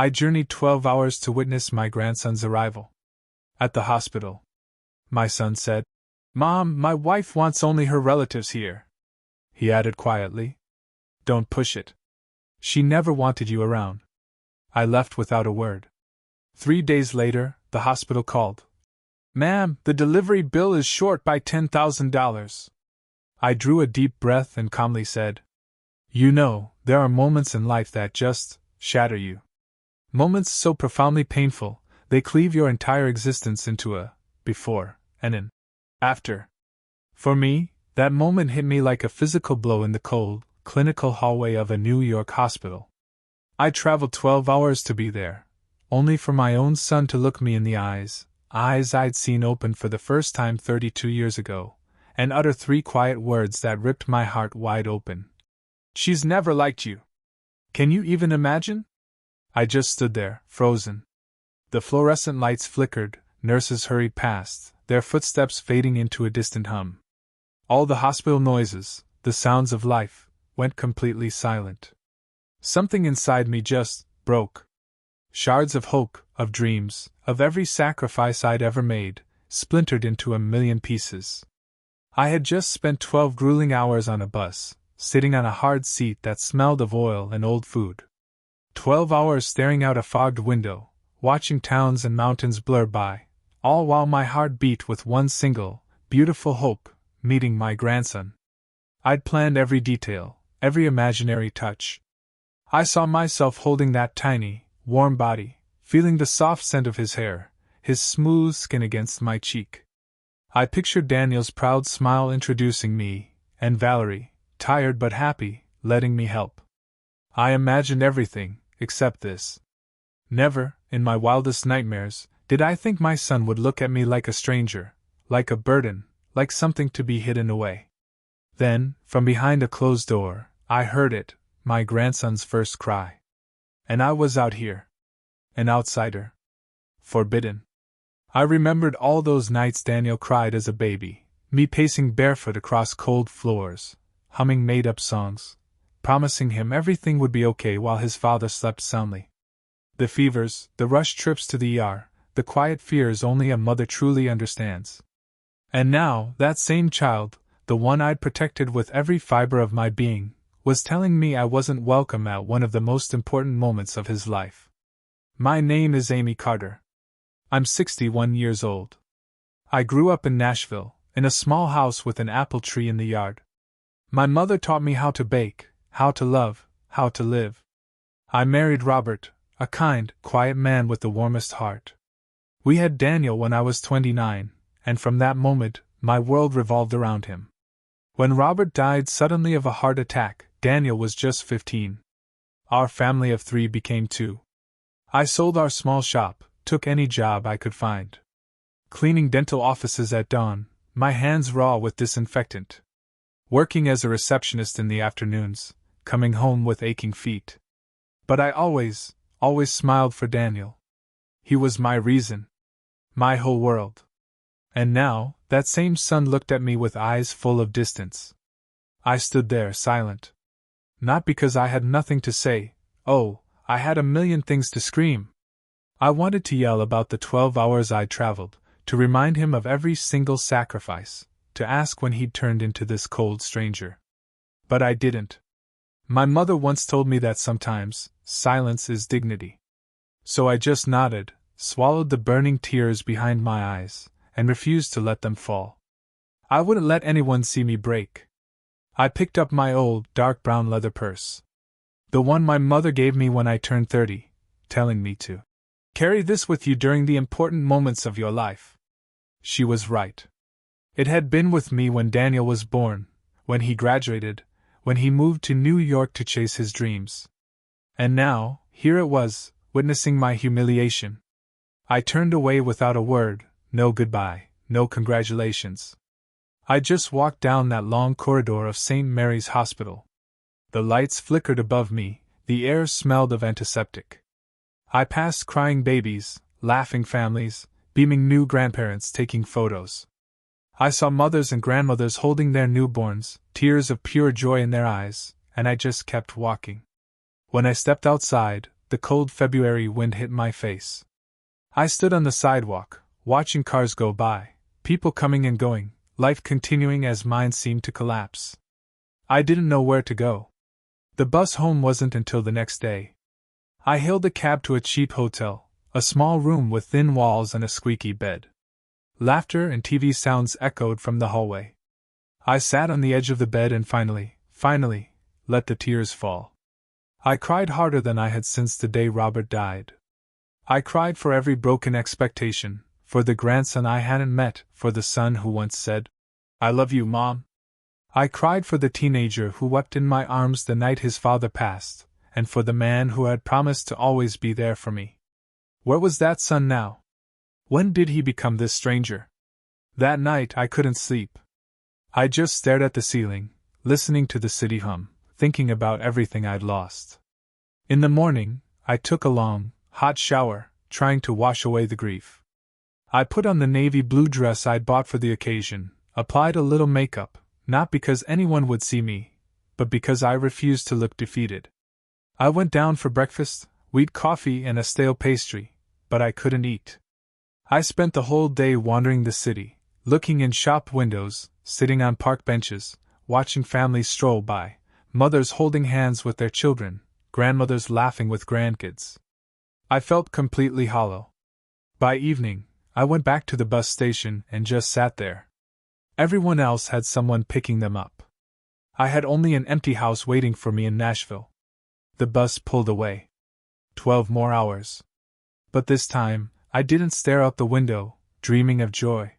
I journeyed 12 hours to witness my grandson's arrival. At the hospital, my son said, "Mom, my wife wants only her relatives here." He added quietly, "Don't push it. She never wanted you around." I left without a word. 3 days later, the hospital called. "Ma'am, the delivery bill is short by $10,000. I drew a deep breath and calmly said, "You know, there are moments in life that just shatter you. Moments so profoundly painful, they cleave your entire existence into a before and an after. For me, that moment hit me like a physical blow in the cold, clinical hallway of a New York hospital. I traveled 12 hours to be there, only for my own son to look me in the eyes I'd seen open for the first time 32 years ago, and utter 3 quiet words that ripped my heart wide open. "She's never liked you." Can you even imagine? I just stood there, frozen. The fluorescent lights flickered, nurses hurried past, their footsteps fading into a distant hum. All the hospital noises, the sounds of life, went completely silent. Something inside me just broke. Shards of hope, of dreams, of every sacrifice I'd ever made, splintered into a million pieces. I had just spent 12 grueling hours on a bus, sitting on a hard seat that smelled of oil and old food. 12 hours staring out a fogged window, watching towns and mountains blur by, all while my heart beat with one single, beautiful hope: meeting my grandson. I'd planned every detail, every imaginary touch. I saw myself holding that tiny, warm body, feeling the soft scent of his hair, his smooth skin against my cheek. I pictured Daniel's proud smile introducing me, and Valerie, tired but happy, letting me help. I imagined everything, except this. Never, in my wildest nightmares, did I think my son would look at me like a stranger, like a burden, like something to be hidden away. Then, from behind a closed door, I heard it, my grandson's first cry. And I was out here. An outsider. Forbidden. I remembered all those nights Daniel cried as a baby, me pacing barefoot across cold floors, humming made-up songs, promising him everything would be okay while his father slept soundly. The fevers, the rushed trips to the ER, the quiet fears only a mother truly understands. And now, that same child, the one I'd protected with every fiber of my being, was telling me I wasn't welcome at one of the most important moments of his life. My name is Amy Carter. I'm 61 years old. I grew up in Nashville, in a small house with an apple tree in the yard. My mother taught me how to bake, how to love, how to live. I married Robert, a kind, quiet man with the warmest heart. We had Daniel when I was 29, and from that moment, my world revolved around him. When Robert died suddenly of a heart attack, Daniel was just 15. Our family of 3 became 2. I sold our small shop, took any job I could find. Cleaning dental offices at dawn, my hands raw with disinfectant. Working as a receptionist in the afternoons, coming home with aching feet. But I always smiled for Daniel. He was my reason. My whole world. And now, that same son looked at me with eyes full of distance. I stood there silent. Not because I had nothing to say, oh, I had a million things to scream. I wanted to yell about the 12 hours I'd traveled, to remind him of every single sacrifice, to ask when he'd turned into this cold stranger. But I didn't. My mother once told me that sometimes, silence is dignity. So I just nodded, swallowed the burning tears behind my eyes, and refused to let them fall. I wouldn't let anyone see me break. I picked up my old, dark brown leather purse. The one my mother gave me when I turned 30, telling me to carry this with you during the important moments of your life. She was right. It had been with me when Daniel was born, when he graduated, when he moved to New York to chase his dreams. And now, here it was, witnessing my humiliation. I turned away without a word, no goodbye, no congratulations. I just walked down that long corridor of St. Mary's Hospital. The lights flickered above me, the air smelled of antiseptic. I passed crying babies, laughing families, beaming new grandparents taking photos. I saw mothers and grandmothers holding their newborns, tears of pure joy in their eyes, and I just kept walking. When I stepped outside, the cold February wind hit my face. I stood on the sidewalk, watching cars go by, people coming and going, life continuing as mine seemed to collapse. I didn't know where to go. The bus home wasn't until the next day. I hailed a cab to a cheap hotel, a small room with thin walls and a squeaky bed. Laughter and TV sounds echoed from the hallway. I sat on the edge of the bed and finally, let the tears fall. I cried harder than I had since the day Robert died. I cried for every broken expectation, for the grandson I hadn't met, for the son who once said, "I love you, Mom." I cried for the teenager who wept in my arms the night his father passed, and for the man who had promised to always be there for me. Where was that son now? When did he become this stranger? That night I couldn't sleep. I just stared at the ceiling, listening to the city hum, thinking about everything I'd lost. In the morning, I took a long, hot shower, trying to wash away the grief. I put on the navy blue dress I'd bought for the occasion, applied a little makeup, not because anyone would see me, but because I refused to look defeated. I went down for breakfast, wheat coffee and a stale pastry, but I couldn't eat. I spent the whole day wandering the city, looking in shop windows, sitting on park benches, watching families stroll by, mothers holding hands with their children, grandmothers laughing with grandkids. I felt completely hollow. By evening, I went back to the bus station and just sat there. Everyone else had someone picking them up. I had only an empty house waiting for me in Nashville. The bus pulled away. 12 more hours. But this time, I didn't stare out the window, dreaming of joy.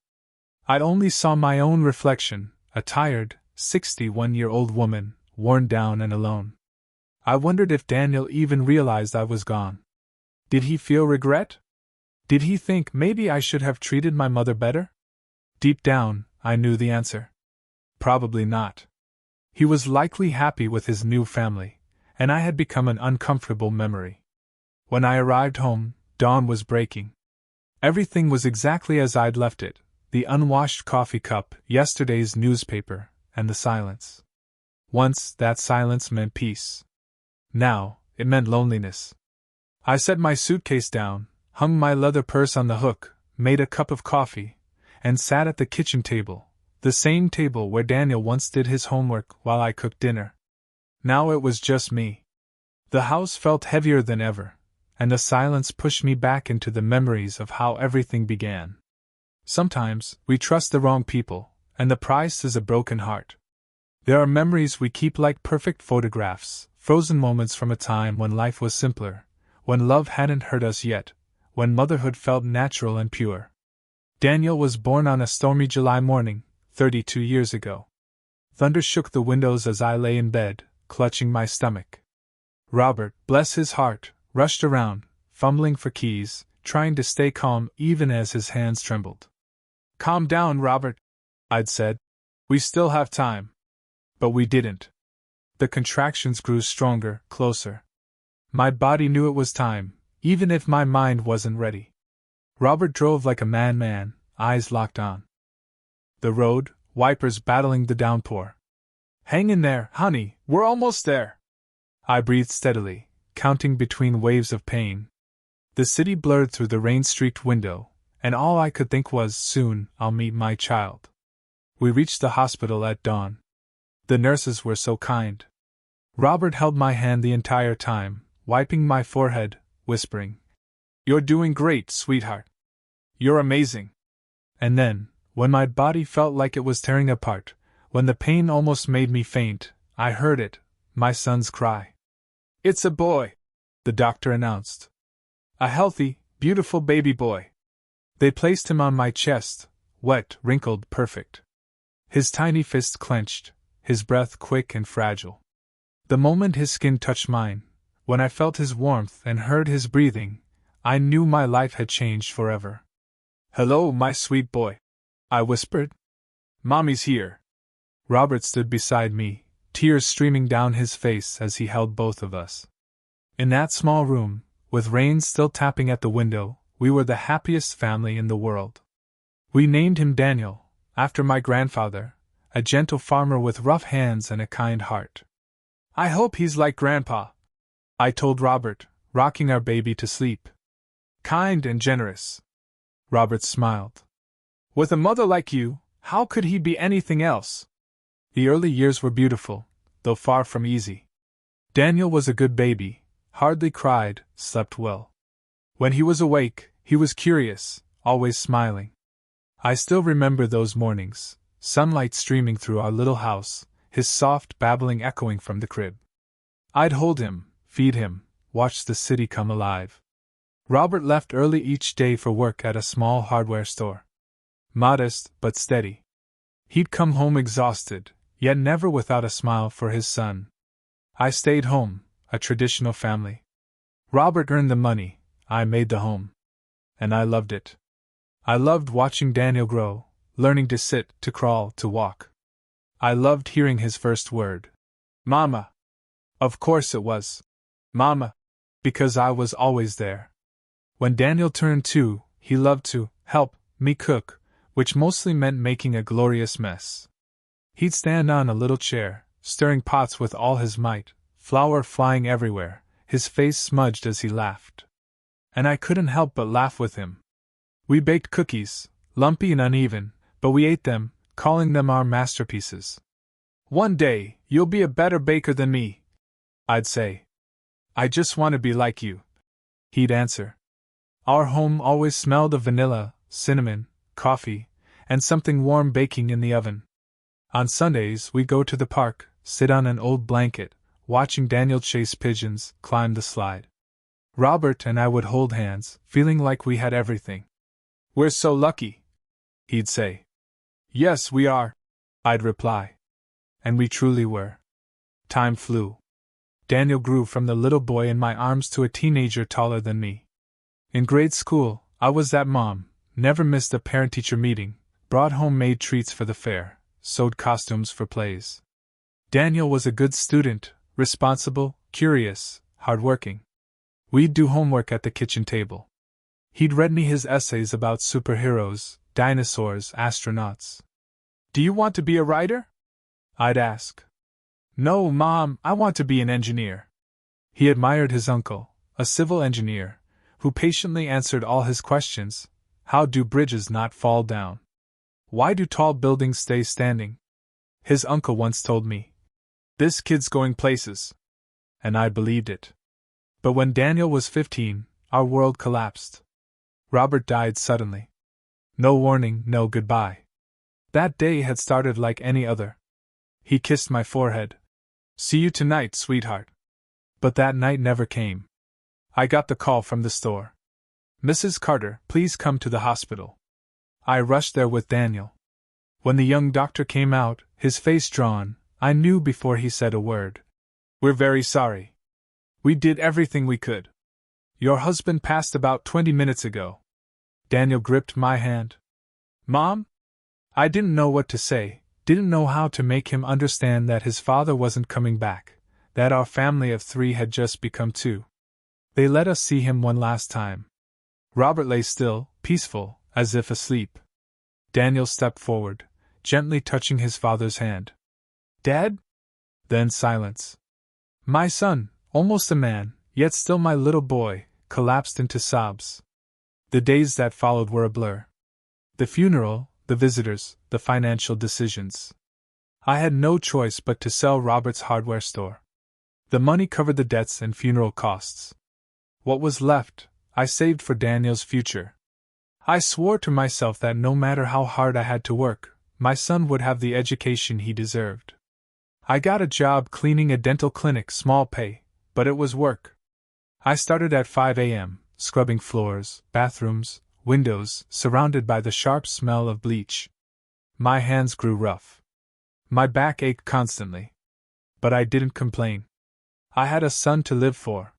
I only saw my own reflection, a tired, 61-year-old woman, worn down and alone. I wondered if Daniel even realized I was gone. Did he feel regret? Did he think maybe I should have treated my mother better? Deep down, I knew the answer. Probably not. He was likely happy with his new family, and I had become an uncomfortable memory. When I arrived home, dawn was breaking. Everything was exactly as I'd left it, the unwashed coffee cup, yesterday's newspaper, and the silence. Once, that silence meant peace. Now, it meant loneliness. I set my suitcase down, hung my leather purse on the hook, made a cup of coffee, and sat at the kitchen table, the same table where Daniel once did his homework while I cooked dinner. Now it was just me. The house felt heavier than ever, and the silence pushed me back into the memories of how everything began. Sometimes, we trust the wrong people, and the price is a broken heart. There are memories we keep like perfect photographs, frozen moments from a time when life was simpler, when love hadn't hurt us yet, when motherhood felt natural and pure. Daniel was born on a stormy July morning, 32 years ago. Thunder shook the windows as I lay in bed, clutching my stomach. Robert, bless his heart, rushed around, fumbling for keys, trying to stay calm even as his hands trembled. "Calm down, Robert," I'd said. "We still have time." But we didn't. The contractions grew stronger, closer. My body knew it was time, even if my mind wasn't ready. Robert drove like a madman, eyes locked on the road, wipers battling the downpour. "Hang in there, honey, we're almost there." I breathed steadily, counting between waves of pain. The city blurred through the rain-streaked window, and all I could think was, soon, I'll meet my child. We reached the hospital at dawn. The nurses were so kind. Robert held my hand the entire time, wiping my forehead, whispering, "You're doing great, sweetheart. You're amazing." And then, when my body felt like it was tearing apart, when the pain almost made me faint, I heard it, my son's cry. "It's a boy," the doctor announced. "A healthy, beautiful baby boy." They placed him on my chest, wet, wrinkled, perfect. His tiny fist clenched, his breath quick and fragile. The moment his skin touched mine, when I felt his warmth and heard his breathing, I knew my life had changed forever. "Hello, my sweet boy," I whispered. "Mommy's here." Robert stood beside me, tears streaming down his face as he held both of us. In that small room, with rain still tapping at the window, we were the happiest family in the world. We named him Daniel, after my grandfather, a gentle farmer with rough hands and a kind heart. "I hope he's like Grandpa," I told Robert, rocking our baby to sleep. Kind and generous. Robert smiled. With a mother like you, how could he be anything else? The early years were beautiful, though far from easy. Daniel was a good baby, hardly cried, slept well. When he was awake, he was curious, always smiling. I still remember those mornings, sunlight streaming through our little house, his soft babbling echoing from the crib. I'd hold him, feed him, watch the city come alive. Robert left early each day for work at a small hardware store. Modest, but steady. He'd come home exhausted, yet never without a smile for his son. I stayed home, a traditional family. Robert earned the money, I made the home. And I loved it. I loved watching Daniel grow, learning to sit, to crawl, to walk. I loved hearing his first word. Mama. Of course it was. Mama. Because I was always there. When Daniel turned 2, he loved to help me cook, which mostly meant making a glorious mess. He'd stand on a little chair, stirring pots with all his might, flour flying everywhere, his face smudged as he laughed. And I couldn't help but laugh with him. We baked cookies, lumpy and uneven, but we ate them, calling them our masterpieces. One day, you'll be a better baker than me, I'd say. I just want to be like you, he'd answer. Our home always smelled of vanilla, cinnamon, coffee, and something warm baking in the oven. On Sundays, we'd go to the park, sit on an old blanket, watching Daniel chase pigeons, climb the slide. Robert and I would hold hands, feeling like we had everything. We're so lucky, he'd say. Yes, we are, I'd reply. And we truly were. Time flew. Daniel grew from the little boy in my arms to a teenager taller than me. In grade school, I was that mom, never missed a parent-teacher meeting, brought homemade treats for the fair, sewed costumes for plays. Daniel was a good student, responsible, curious, hardworking. We'd do homework at the kitchen table. He'd read me his essays about superheroes, dinosaurs, astronauts. Do you want to be a writer? I'd ask. No, Mom, I want to be an engineer. He admired his uncle, a civil engineer, who patiently answered all his questions. How do bridges not fall down? Why do tall buildings stay standing? His uncle once told me, this kid's going places. And I believed it. But when Daniel was 15, our world collapsed. Robert died suddenly. No warning, no goodbye. That day had started like any other. He kissed my forehead. See you tonight, sweetheart. But that night never came. I got the call from the store. Mrs. Carter, please come to the hospital. I rushed there with Daniel. When the young doctor came out, his face drawn, I knew before he said a word. We're very sorry. We did everything we could. Your husband passed about 20 minutes ago. Daniel gripped my hand. Mom? I didn't know what to say, didn't know how to make him understand that his father wasn't coming back, that our family of 3 had just become 2. They let us see him one last time. Robert lay still, peaceful, as if asleep. Daniel stepped forward, gently touching his father's hand. Dad? Then silence. My son, almost a man, yet still my little boy, collapsed into sobs. The days that followed were a blur. The funeral, the visitors, the financial decisions. I had no choice but to sell Robert's hardware store. The money covered the debts and funeral costs. What was left, I saved for Daniel's future. I swore to myself that no matter how hard I had to work, my son would have the education he deserved. I got a job cleaning a dental clinic, small pay, but it was work. I started at 5 a.m., scrubbing floors, bathrooms, windows, surrounded by the sharp smell of bleach. My hands grew rough. My back ached constantly. But I didn't complain. I had a son to live for.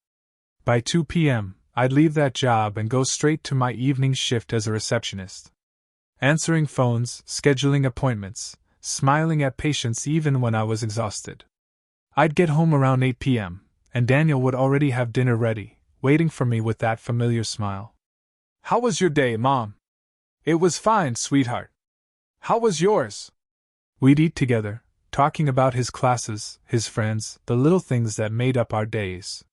By 2 p.m., I'd leave that job and go straight to my evening shift as a receptionist. Answering phones, scheduling appointments, smiling at patients even when I was exhausted. I'd get home around 8 p.m., and Daniel would already have dinner ready, waiting for me with that familiar smile. How was your day, Mom? It was fine, sweetheart. How was yours? We'd eat together, talking about his classes, his friends, the little things that made up our days.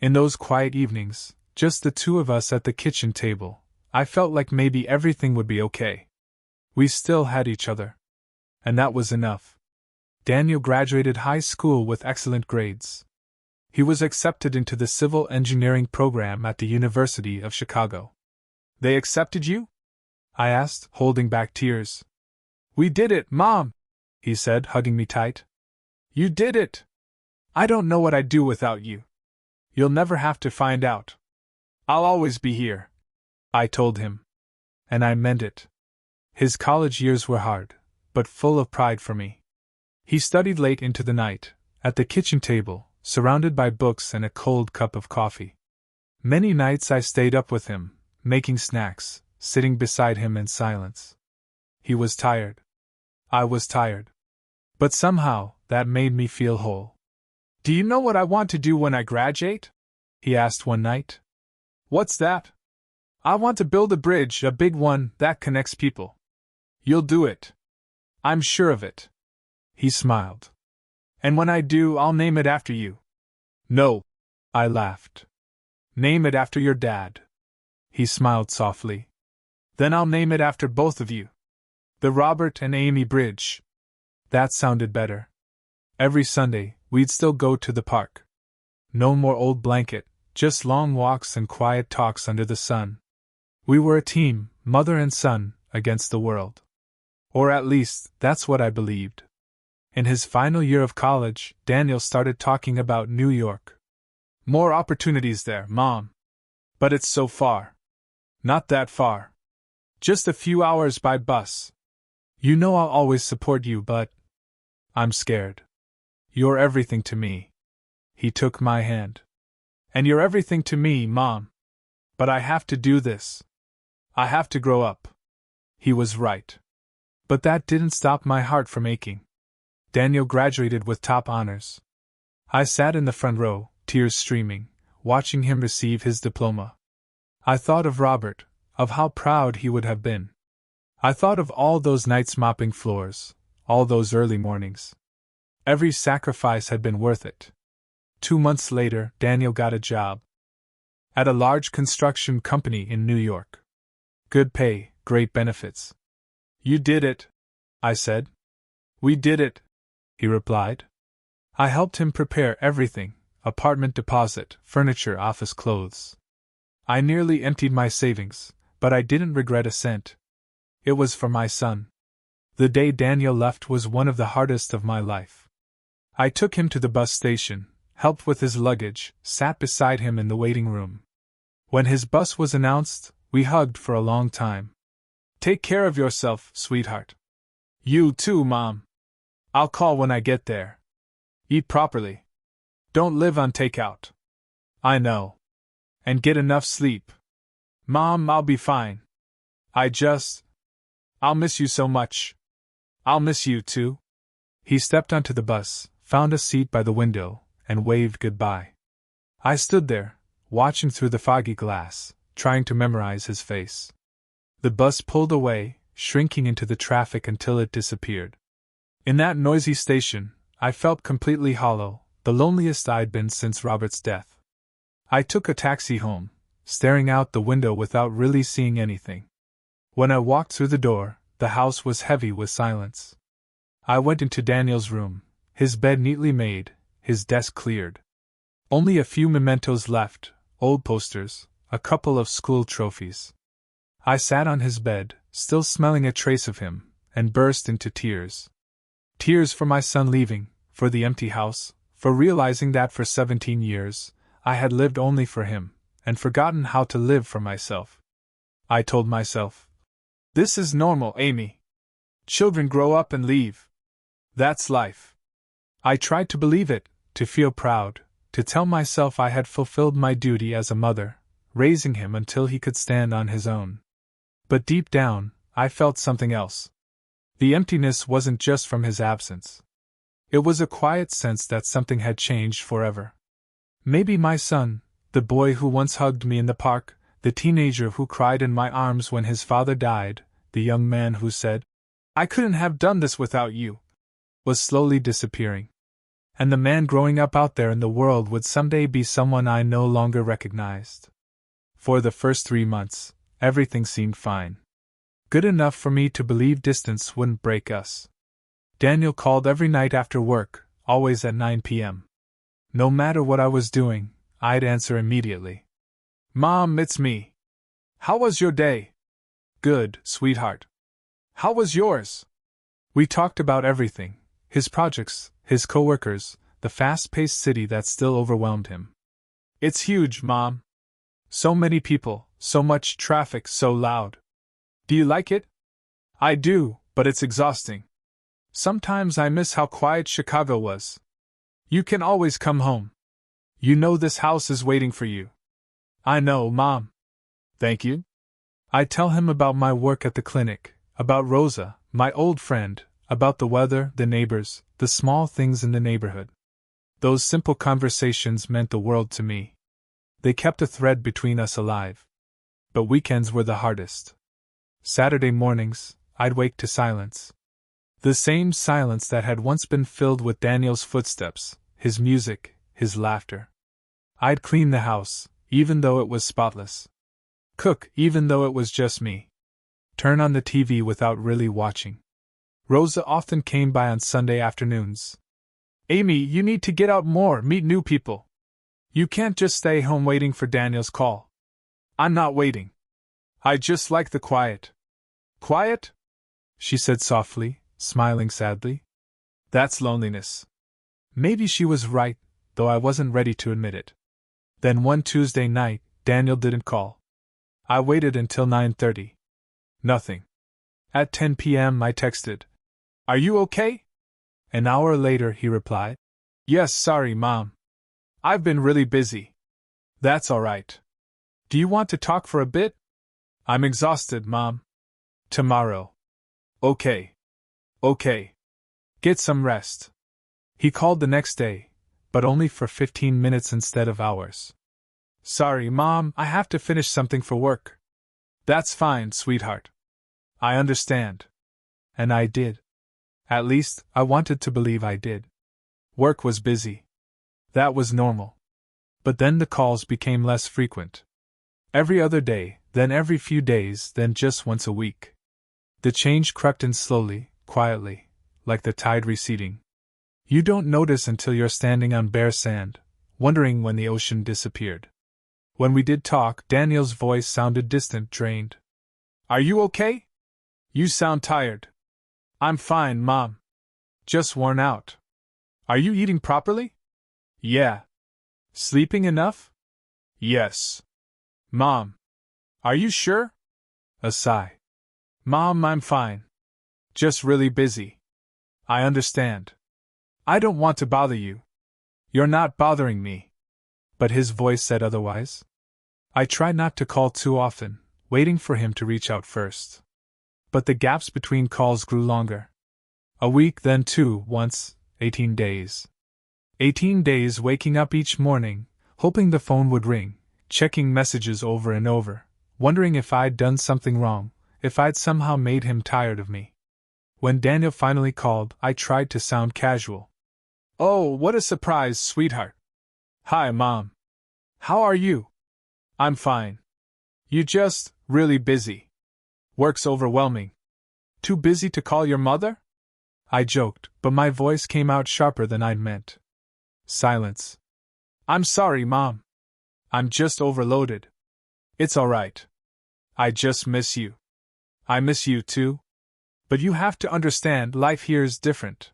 In those quiet evenings, just the two of us at the kitchen table, I felt like maybe everything would be okay. We still had each other. And that was enough. Daniel graduated high school with excellent grades. He was accepted into the civil engineering program at the University of Chicago. They accepted you? I asked, holding back tears. We did it, Mom, he said, hugging me tight. You did it. I don't know what I'd do without you. You'll never have to find out. I'll always be here, I told him. And I meant it. His college years were hard, but full of pride for me. He studied late into the night, at the kitchen table, surrounded by books and a cold cup of coffee. Many nights I stayed up with him, making snacks, sitting beside him in silence. He was tired. I was tired. But somehow, that made me feel whole. Do you know what I want to do when I graduate? He asked one night. What's that? I want to build a bridge, a big one, that connects people. You'll do it. I'm sure of it. He smiled. And when I do, I'll name it after you. No, I laughed. Name it after your dad. He smiled softly. Then I'll name it after both of you. The Robert and Amy Bridge. That sounded better. Every Sunday, we'd still go to the park. No more old blanket, just long walks and quiet talks under the sun. We were a team, mother and son, against the world. Or at least, that's what I believed. In his final year of college, Daniel started talking about New York. More opportunities there, Mom. But it's so far. Not that far. Just a few hours by bus. You know I'll always support you, but I'm scared. You're everything to me. He took my hand. And you're everything to me, Mom. But I have to do this. I have to grow up. He was right. But that didn't stop my heart from aching. Daniel graduated with top honors. I sat in the front row, tears streaming, watching him receive his diploma. I thought of Robert, of how proud he would have been. I thought of all those nights mopping floors, all those early mornings. Every sacrifice had been worth it. 2 months later, Daniel got a job at a large construction company in New York. Good pay, great benefits. You did it, I said. We did it, he replied. I helped him prepare everything, apartment deposit, furniture, office clothes. I nearly emptied my savings, but I didn't regret a cent. It was for my son. The day Daniel left was one of the hardest of my life. I took him to the bus station, helped with his luggage, sat beside him in the waiting room. When his bus was announced, we hugged for a long time. Take care of yourself, sweetheart. You too, Mom. I'll call when I get there. Eat properly. Don't live on takeout. I know. And get enough sleep. Mom, I'll be fine. I'll miss you so much. I'll miss you too. He stepped onto the bus, found a seat by the window, and waved goodbye. I stood there, watching through the foggy glass, trying to memorize his face. The bus pulled away, shrinking into the traffic until it disappeared. In that noisy station, I felt completely hollow, the loneliest I'd been since Robert's death. I took a taxi home, staring out the window without really seeing anything. When I walked through the door, the house was heavy with silence. I went into Daniel's room, his bed neatly made, his desk cleared. Only a few mementos left, old posters, a couple of school trophies. I sat on his bed, still smelling a trace of him, and burst into tears. Tears for my son leaving, for the empty house, for realizing that for 17 years, I had lived only for him, and forgotten how to live for myself. I told myself, this is normal, Amy. Children grow up and leave. That's life. I tried to believe it, to feel proud, to tell myself I had fulfilled my duty as a mother, raising him until he could stand on his own. But deep down, I felt something else. The emptiness wasn't just from his absence. It was a quiet sense that something had changed forever. Maybe my son, the boy who once hugged me in the park, the teenager who cried in my arms when his father died, the young man who said, I couldn't have done this without you, was slowly disappearing. And the man growing up out there in the world would someday be someone I no longer recognized. For the first 3 months, everything seemed fine. Good enough for me to believe distance wouldn't break us. Daniel called every night after work, always at 9 p.m. No matter what I was doing, I'd answer immediately. Mom, it's me. How was your day? Good, sweetheart. How was yours? We talked about everything, his projects, his coworkers, the fast-paced city that still overwhelmed him. It's huge, Mom. So many people, so much traffic, so loud. Do you like it? I do, but it's exhausting. Sometimes I miss how quiet Chicago was. You can always come home. You know this house is waiting for you. I know, Mom. Thank you. I tell him about my work at the clinic, about Rosa, my old friend, about the weather, the neighbors, the small things in the neighborhood. Those simple conversations meant the world to me. They kept a thread between us alive. But weekends were the hardest. Saturday mornings, I'd wake to silence. The same silence that had once been filled with Daniel's footsteps, his music, his laughter. I'd clean the house, even though it was spotless. Cook, even though it was just me. Turn on the TV without really watching. Rosa often came by on Sunday afternoons. Amy, you need to get out more, meet new people. You can't just stay home waiting for Daniel's call. I'm not waiting. I just like the quiet. Quiet? She said softly, smiling sadly. That's loneliness. Maybe she was right, though I wasn't ready to admit it. Then one Tuesday night, Daniel didn't call. I waited until 9:30. Nothing. At 10 p.m. I texted, "Are you okay?" An hour later he replied, "Yes, sorry, Mom. I've been really busy." That's all right. Do you want to talk for a bit? I'm exhausted, Mom. Tomorrow. Okay. Okay. Get some rest. He called the next day, but only for 15 minutes instead of hours. Sorry, Mom, I have to finish something for work. That's fine, sweetheart. I understand. And I did. At least, I wanted to believe I did. Work was busy. That was normal. But then the calls became less frequent. Every other day, then every few days, then just once a week. The change crept in slowly, quietly, like the tide receding. You don't notice until you're standing on bare sand, wondering when the ocean disappeared. When we did talk, Daniel's voice sounded distant, drained. Are you okay? You sound tired. I'm fine, Mom. Just worn out. Are you eating properly? Yeah. Sleeping enough? Yes. Mom. Are you sure? A sigh. Mom, I'm fine. Just really busy. I understand. I don't want to bother you. You're not bothering me. But his voice said otherwise. I tried not to call too often, waiting for him to reach out first. But the gaps between calls grew longer. A week, then 2, once, 18 days. 18 days waking up each morning, hoping the phone would ring, checking messages over and over, wondering if I'd done something wrong, if I'd somehow made him tired of me. When Daniel finally called, I tried to sound casual. Oh, what a surprise, sweetheart. Hi, Mom. How are you? I'm fine. You just, really busy. Work's overwhelming. Too busy to call your mother? I joked, but my voice came out sharper than I'd meant. Silence. I'm sorry, Mom. I'm just overloaded. It's all right. I just miss you. I miss you too. But you have to understand, life here is different.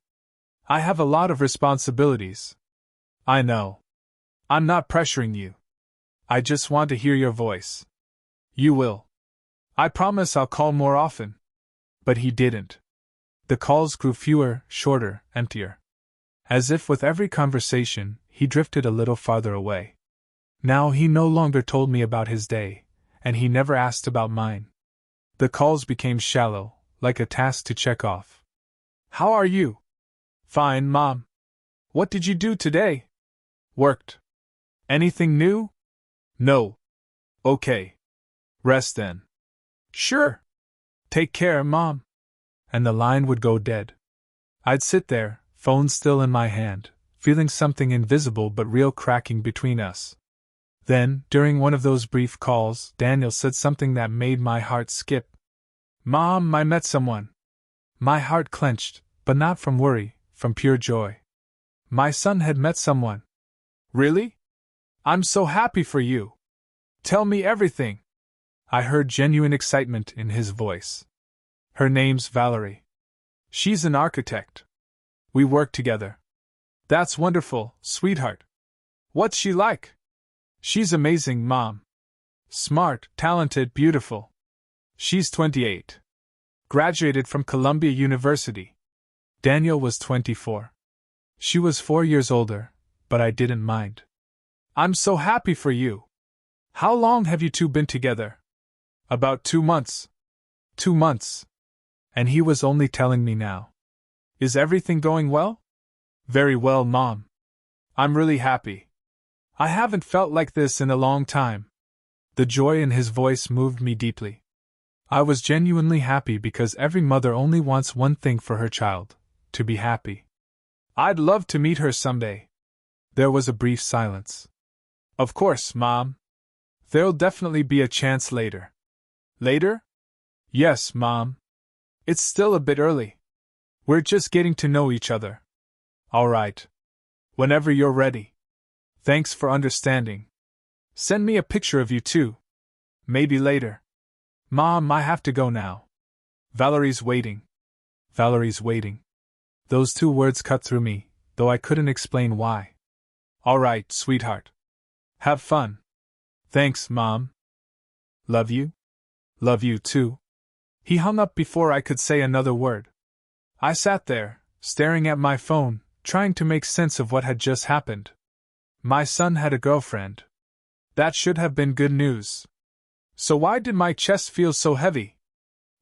I have a lot of responsibilities. I know. I'm not pressuring you. I just want to hear your voice. You will. I promise I'll call more often. But he didn't. The calls grew fewer, shorter, emptier. As if with every conversation, he drifted a little farther away. Now he no longer told me about his day, and he never asked about mine. The calls became shallow, like a task to check off. How are you? Fine, Mom. What did you do today? Worked. Anything new? No. Okay. Rest then. Sure. Take care, Mom. And the line would go dead. I'd sit there, phone still in my hand, feeling something invisible but real cracking between us. Then, during one of those brief calls, Daniel said something that made my heart skip. "Mom, I met someone." My heart clenched, but not from worry, from pure joy. My son had met someone. "Really? I'm so happy for you. Tell me everything." I heard genuine excitement in his voice. "Her name's Valerie. She's an architect. We work together." "That's wonderful, sweetheart. What's she like?" "She's amazing, Mom. Smart, talented, beautiful. She's 28. Graduated from Columbia University." Daniel was 24. She was 4 years older, but I didn't mind. "I'm so happy for you. How long have you two been together?" "About 2 months." 2 months. And he was only telling me now. "Is everything going well?" "Very well, Mom. I'm really happy. I haven't felt like this in a long time." The joy in his voice moved me deeply. I was genuinely happy because every mother only wants one thing for her child: to be happy. "I'd love to meet her someday." There was a brief silence. "Of course, Mom. There'll definitely be a chance later." "Later?" "Yes, Mom. It's still a bit early. We're just getting to know each other." "All right. Whenever you're ready. Thanks for understanding. Send me a picture of you too. Maybe later." "Mom, I have to go now. Valerie's waiting." Valerie's waiting. Those 2 words cut through me, though I couldn't explain why. "All right, sweetheart. Have fun." "Thanks, Mom. Love you." "Love you too." He hung up before I could say another word. I sat there, staring at my phone, trying to make sense of what had just happened. My son had a girlfriend. That should have been good news. So why did my chest feel so heavy?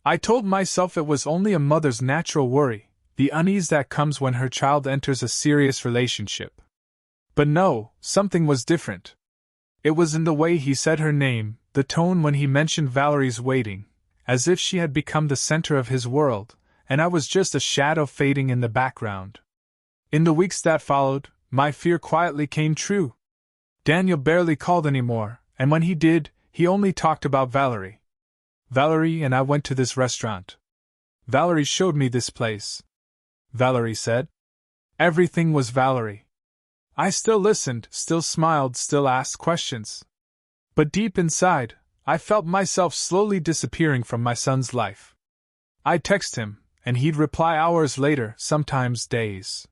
I told myself it was only a mother's natural worry, the unease that comes when her child enters a serious relationship. But no, something was different. It was in the way he said her name, the tone when he mentioned Valerie's waiting, as if she had become the center of his world, and I was just a shadow fading in the background. In the weeks that followed, my fear quietly came true. Daniel barely called anymore, and when he did, he only talked about Valerie. "Valerie and I went to this restaurant. Valerie showed me this place. Valerie said." Everything was Valerie. I still listened, still smiled, still asked questions. But deep inside, I felt myself slowly disappearing from my son's life. I'd text him, and he'd reply hours later, sometimes days.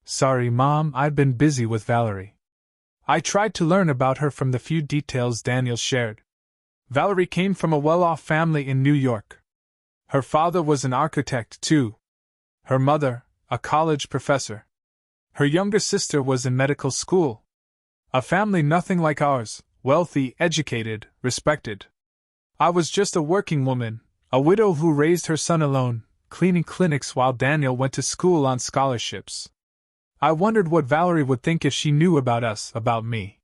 "Sorry, Mom, I'd been busy with Valerie." I tried to learn about her from the few details Daniel shared. Valerie came from a well-off family in New York. Her father was an architect, too. Her mother, a college professor. Her younger sister was in medical school. A family nothing like ours, wealthy, educated, respected. I was just a working woman, a widow who raised her son alone, cleaning clinics while Daniel went to school on scholarships. I wondered what Valerie would think if she knew about us, about me.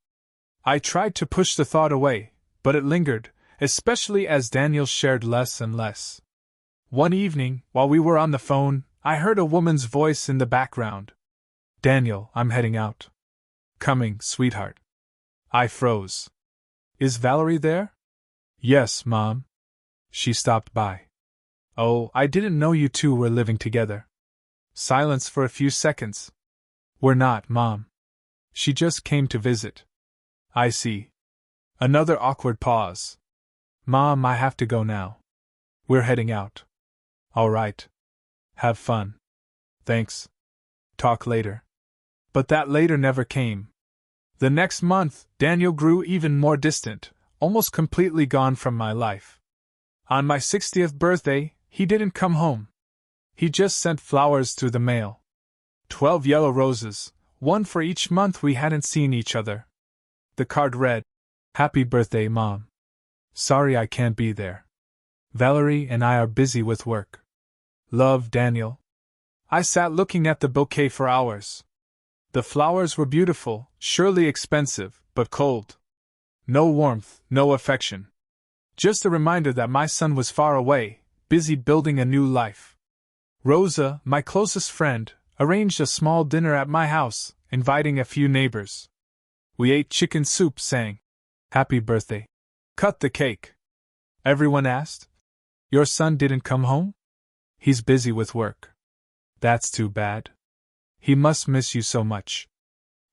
I tried to push the thought away, but it lingered, especially as Daniel shared less and less. One evening, while we were on the phone, I heard a woman's voice in the background. "Daniel, I'm heading out." "Coming, sweetheart." I froze. "Is Valerie there?" "Yes, Mom." She stopped by. "Oh, I didn't know you two were living together." Silence for a few seconds. "We're not, Mom. She just came to visit." "I see." Another awkward pause. "Mom, I have to go now. We're heading out." "All right. Have fun." "Thanks. Talk later." But that later never came. The next month, Daniel grew even more distant, almost completely gone from my life. On my 60th birthday, he didn't come home. He just sent flowers through the mail. 12 yellow roses, one for each month we hadn't seen each other. The card read, "Happy birthday, Mom. Sorry I can't be there. Valerie and I are busy with work. Love, Daniel." I sat looking at the bouquet for hours. The flowers were beautiful, surely expensive, but cold. No warmth, no affection. Just a reminder that my son was far away, busy building a new life. Rosa, my closest friend, arranged a small dinner at my house, inviting a few neighbors. We ate chicken soup, sang "Happy Birthday." Cut the cake. Everyone asked, "Your son didn't come home?" "He's busy with work." "That's too bad. He must miss you so much."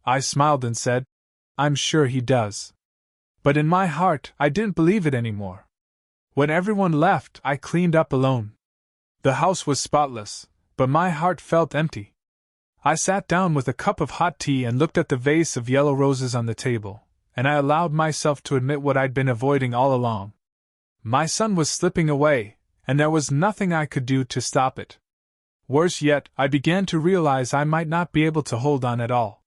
I smiled and said, "I'm sure he does." But in my heart, I didn't believe it anymore. When everyone left, I cleaned up alone. The house was spotless, but my heart felt empty. I sat down with a cup of hot tea and looked at the vase of yellow roses on the table, and I allowed myself to admit what I'd been avoiding all along. My son was slipping away, and there was nothing I could do to stop it. Worse yet, I began to realize I might not be able to hold on at all.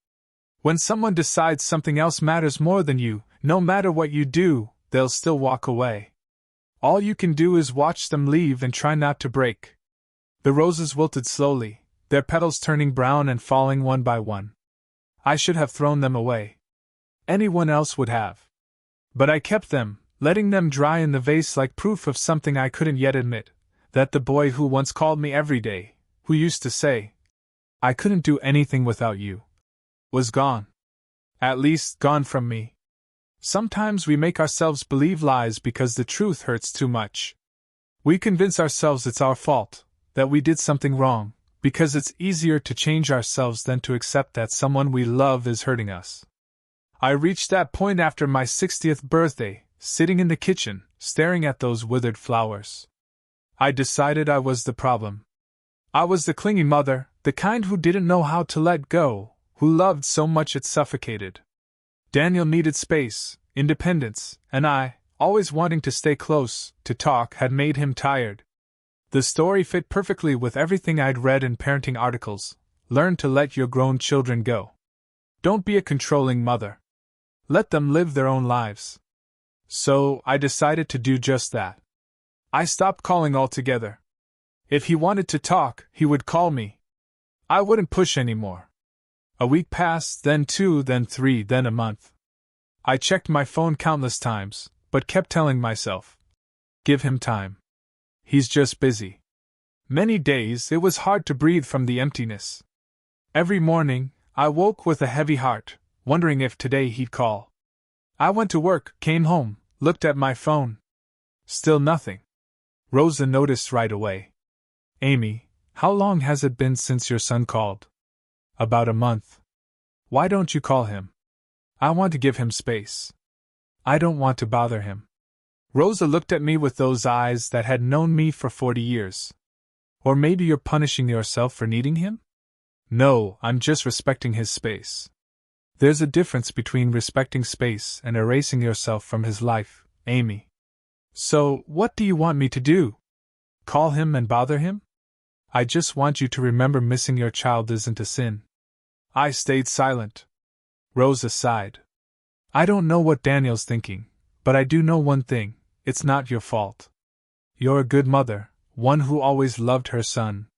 When someone decides something else matters more than you, no matter what you do, they'll still walk away. All you can do is watch them leave and try not to break. The roses wilted slowly, their petals turning brown and falling one by one. I should have thrown them away. Anyone else would have. But I kept them, letting them dry in the vase like proof of something I couldn't yet admit, that the boy who once called me every day, who used to say, "I couldn't do anything without you," was gone. At least, gone from me. Sometimes we make ourselves believe lies because the truth hurts too much. We convince ourselves it's our fault, that we did something wrong, because it's easier to change ourselves than to accept that someone we love is hurting us. I reached that point after my 60th birthday, sitting in the kitchen, staring at those withered flowers. I decided I was the problem. I was the clingy mother, the kind who didn't know how to let go, who loved so much it suffocated. Daniel needed space, independence, and I, always wanting to stay close, to talk, had made him tired. The story fit perfectly with everything I'd read in parenting articles. Learn to let your grown children go. Don't be a controlling mother. Let them live their own lives. So, I decided to do just that. I stopped calling altogether. If he wanted to talk, he would call me. I wouldn't push anymore. A week passed, then 2, then 3, then a month. I checked my phone countless times, but kept telling myself, "Give him time. He's just busy." Many days it was hard to breathe from the emptiness. Every morning, I woke with a heavy heart, wondering if today he'd call. I went to work, came home, looked at my phone. Still nothing. Rosa noticed right away. "Amy, how long has it been since your son called?" "About a month." "Why don't you call him?" "I want to give him space. I don't want to bother him." Rosa looked at me with those eyes that had known me for 40 years. "Or maybe you're punishing yourself for needing him?" "No, I'm just respecting his space." "There's a difference between respecting space and erasing yourself from his life, Amy." "So, what do you want me to do? Call him and bother him?" "I just want you to remember missing your child isn't a sin." I stayed silent. Rosa sighed. "I don't know what Daniel's thinking, but I do know one thing, it's not your fault. You're a good mother, one who always loved her son."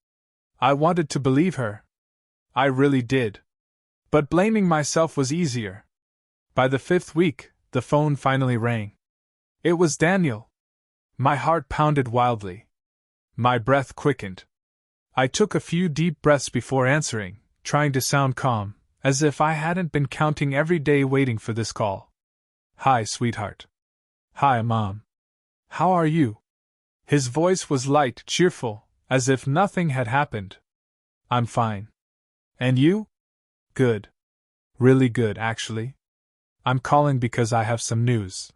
I wanted to believe her. I really did. But blaming myself was easier. By the 5th week, the phone finally rang. It was Daniel. My heart pounded wildly. My breath quickened. I took a few deep breaths before answering, trying to sound calm, as if I hadn't been counting every day waiting for this call. "Hi, sweetheart." "Hi, Mom. How are you?" His voice was light, cheerful, as if nothing had happened. "I'm fine. And you?" "Good. Really good, actually. I'm calling because I have some news."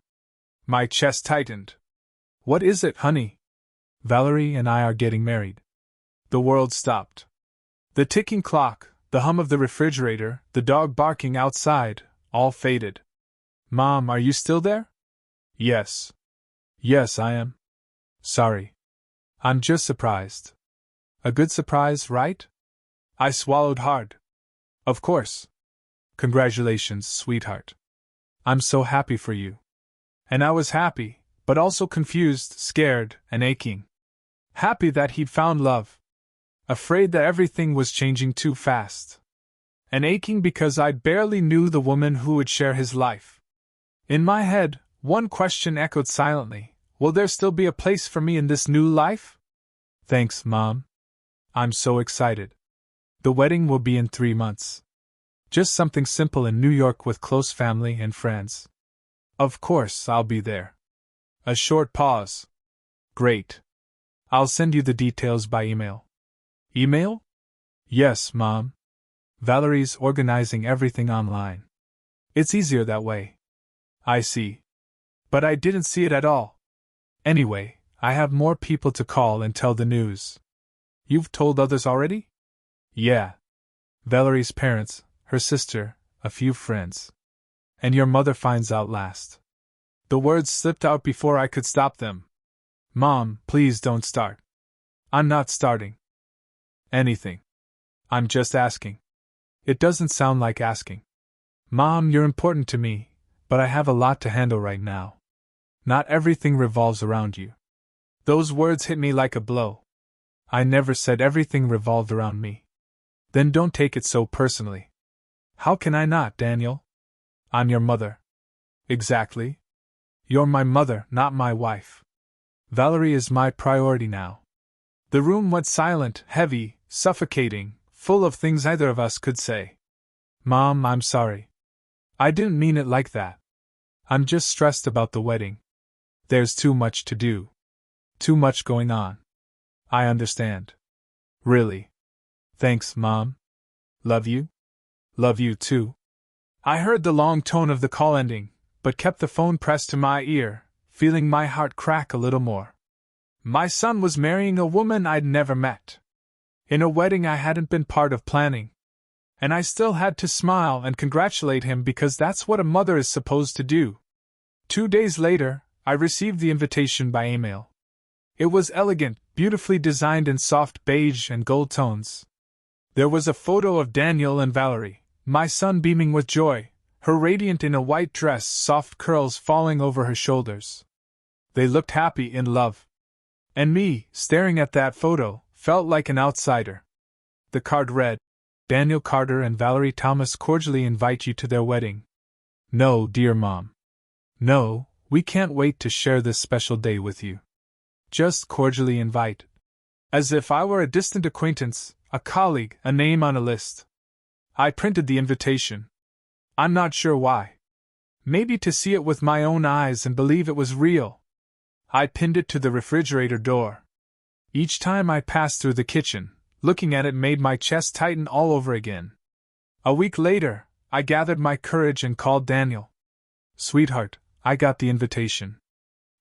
My chest tightened. "What is it, honey?" "Valerie and I are getting married." The world stopped. The ticking clock, the hum of the refrigerator, the dog barking outside, all faded. "Mom, are you still there?" "Yes. Yes, I am. Sorry. I'm just surprised." "A good surprise, right?" I swallowed hard. "Of course. Congratulations, sweetheart. I'm so happy for you." And I was happy, but also confused, scared, and aching. Happy that he'd found love. Afraid that everything was changing too fast. And aching because I barely knew the woman who would share his life. In my head, one question echoed silently: will there still be a place for me in this new life? "Thanks, Mom. I'm so excited. The wedding will be in 3 months." Just something simple in New York with close family and friends. Of course, I'll be there. A short pause. Great. I'll send you the details by email. Email? Yes, Mom. Valerie's organizing everything online. It's easier that way. I see. But I didn't see it at all. Anyway, I have more people to call and tell the news. You've told others already? Yeah. Valerie's parents, her sister, a few friends. And your mother finds out last. The words slipped out before I could stop them. Mom, please don't start. I'm not starting anything. I'm just asking. It doesn't sound like asking. Mom, you're important to me, but I have a lot to handle right now. Not everything revolves around you. Those words hit me like a blow. I never said everything revolved around me. Then don't take it so personally. How can I not, Daniel? I'm your mother. Exactly. You're my mother, not my wife. Valerie is my priority now. The room went silent, heavy, suffocating, full of things either of us could say. Mom, I'm sorry. I didn't mean it like that. I'm just stressed about the wedding. There's too much to do. Too much going on. I understand. Really. Thanks, Mom. Love you? Love you too. I heard the long tone of the call ending, but kept the phone pressed to my ear, feeling my heart crack a little more. My son was marrying a woman I'd never met. In a wedding I hadn't been part of planning. And I still had to smile and congratulate him because that's what a mother is supposed to do. 2 days later, I received the invitation by email. It was elegant, beautifully designed in soft beige and gold tones. There was a photo of Daniel and Valerie, my son beaming with joy, her radiant in a white dress, soft curls falling over her shoulders. They looked happy in love. And me, staring at that photo, felt like an outsider. The card read, Daniel Carter and Valerie Thomas cordially invite you to their wedding. No, dear Mom. No, we can't wait to share this special day with you. Just cordially invite. As if I were a distant acquaintance, a colleague, a name on a list. I printed the invitation. I'm not sure why. Maybe to see it with my own eyes and believe it was real. I pinned it to the refrigerator door. Each time I passed through the kitchen, looking at it made my chest tighten all over again. A week later, I gathered my courage and called Daniel. Sweetheart, I got the invitation.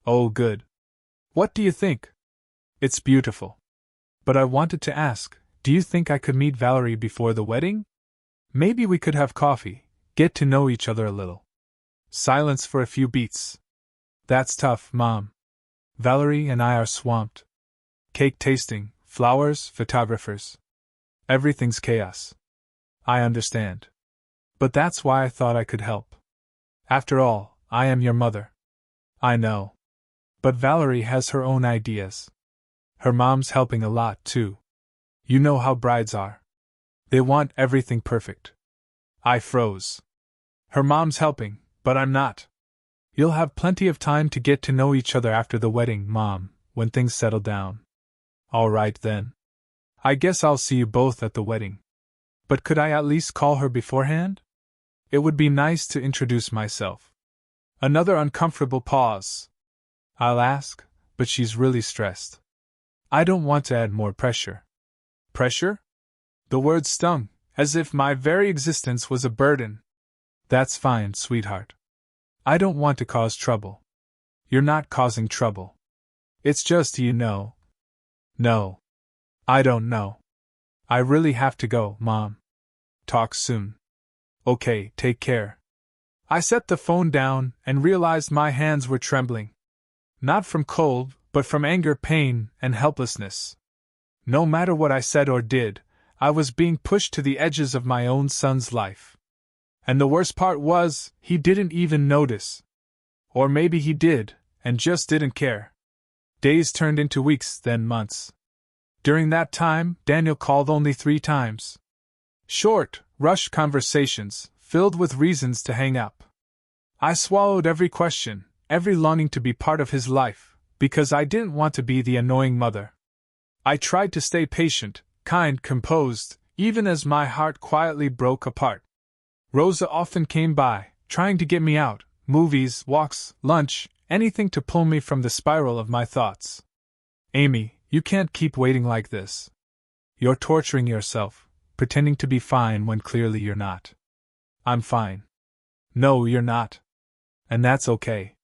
Oh, good. What do you think? It's beautiful. But I wanted to ask, do you think I could meet Valerie before the wedding? Maybe we could have coffee, get to know each other a little. Silence for a few beats. That's tough, Mom. Valerie and I are swamped. Cake tasting, flowers, photographers. Everything's chaos. I understand. But that's why I thought I could help. After all, I am your mother. I know. But Valerie has her own ideas. Her mom's helping a lot, too. You know how brides are. They want everything perfect. I froze. Her mom's helping, but I'm not. You'll have plenty of time to get to know each other after the wedding, Mom, when things settle down. All right then. I guess I'll see you both at the wedding. But could I at least call her beforehand? It would be nice to introduce myself. Another uncomfortable pause. I'll ask, but she's really stressed. I don't want to add more pressure. Pressure? The word stung, as if my very existence was a burden. That's fine, sweetheart. I don't want to cause trouble. You're not causing trouble. It's just No. I don't know. I really have to go, Mom. Talk soon. Okay, take care. I set the phone down and realized my hands were trembling. Not from cold, but from anger, pain, and helplessness. No matter what I said or did, I was being pushed to the edges of my own son's life. And the worst part was, he didn't even notice. Or maybe he did, and just didn't care. Days turned into weeks, then months. During that time, Daniel called only 3 times. Short, rushed conversations, filled with reasons to hang up. I swallowed every question, every longing to be part of his life, because I didn't want to be the annoying mother. I tried to stay patient, kind, composed, even as my heart quietly broke apart. Rosa often came by, trying to get me out, movies, walks, lunch, anything to pull me from the spiral of my thoughts. Amy, you can't keep waiting like this. You're torturing yourself, pretending to be fine when clearly you're not. I'm fine. No, you're not. And that's okay.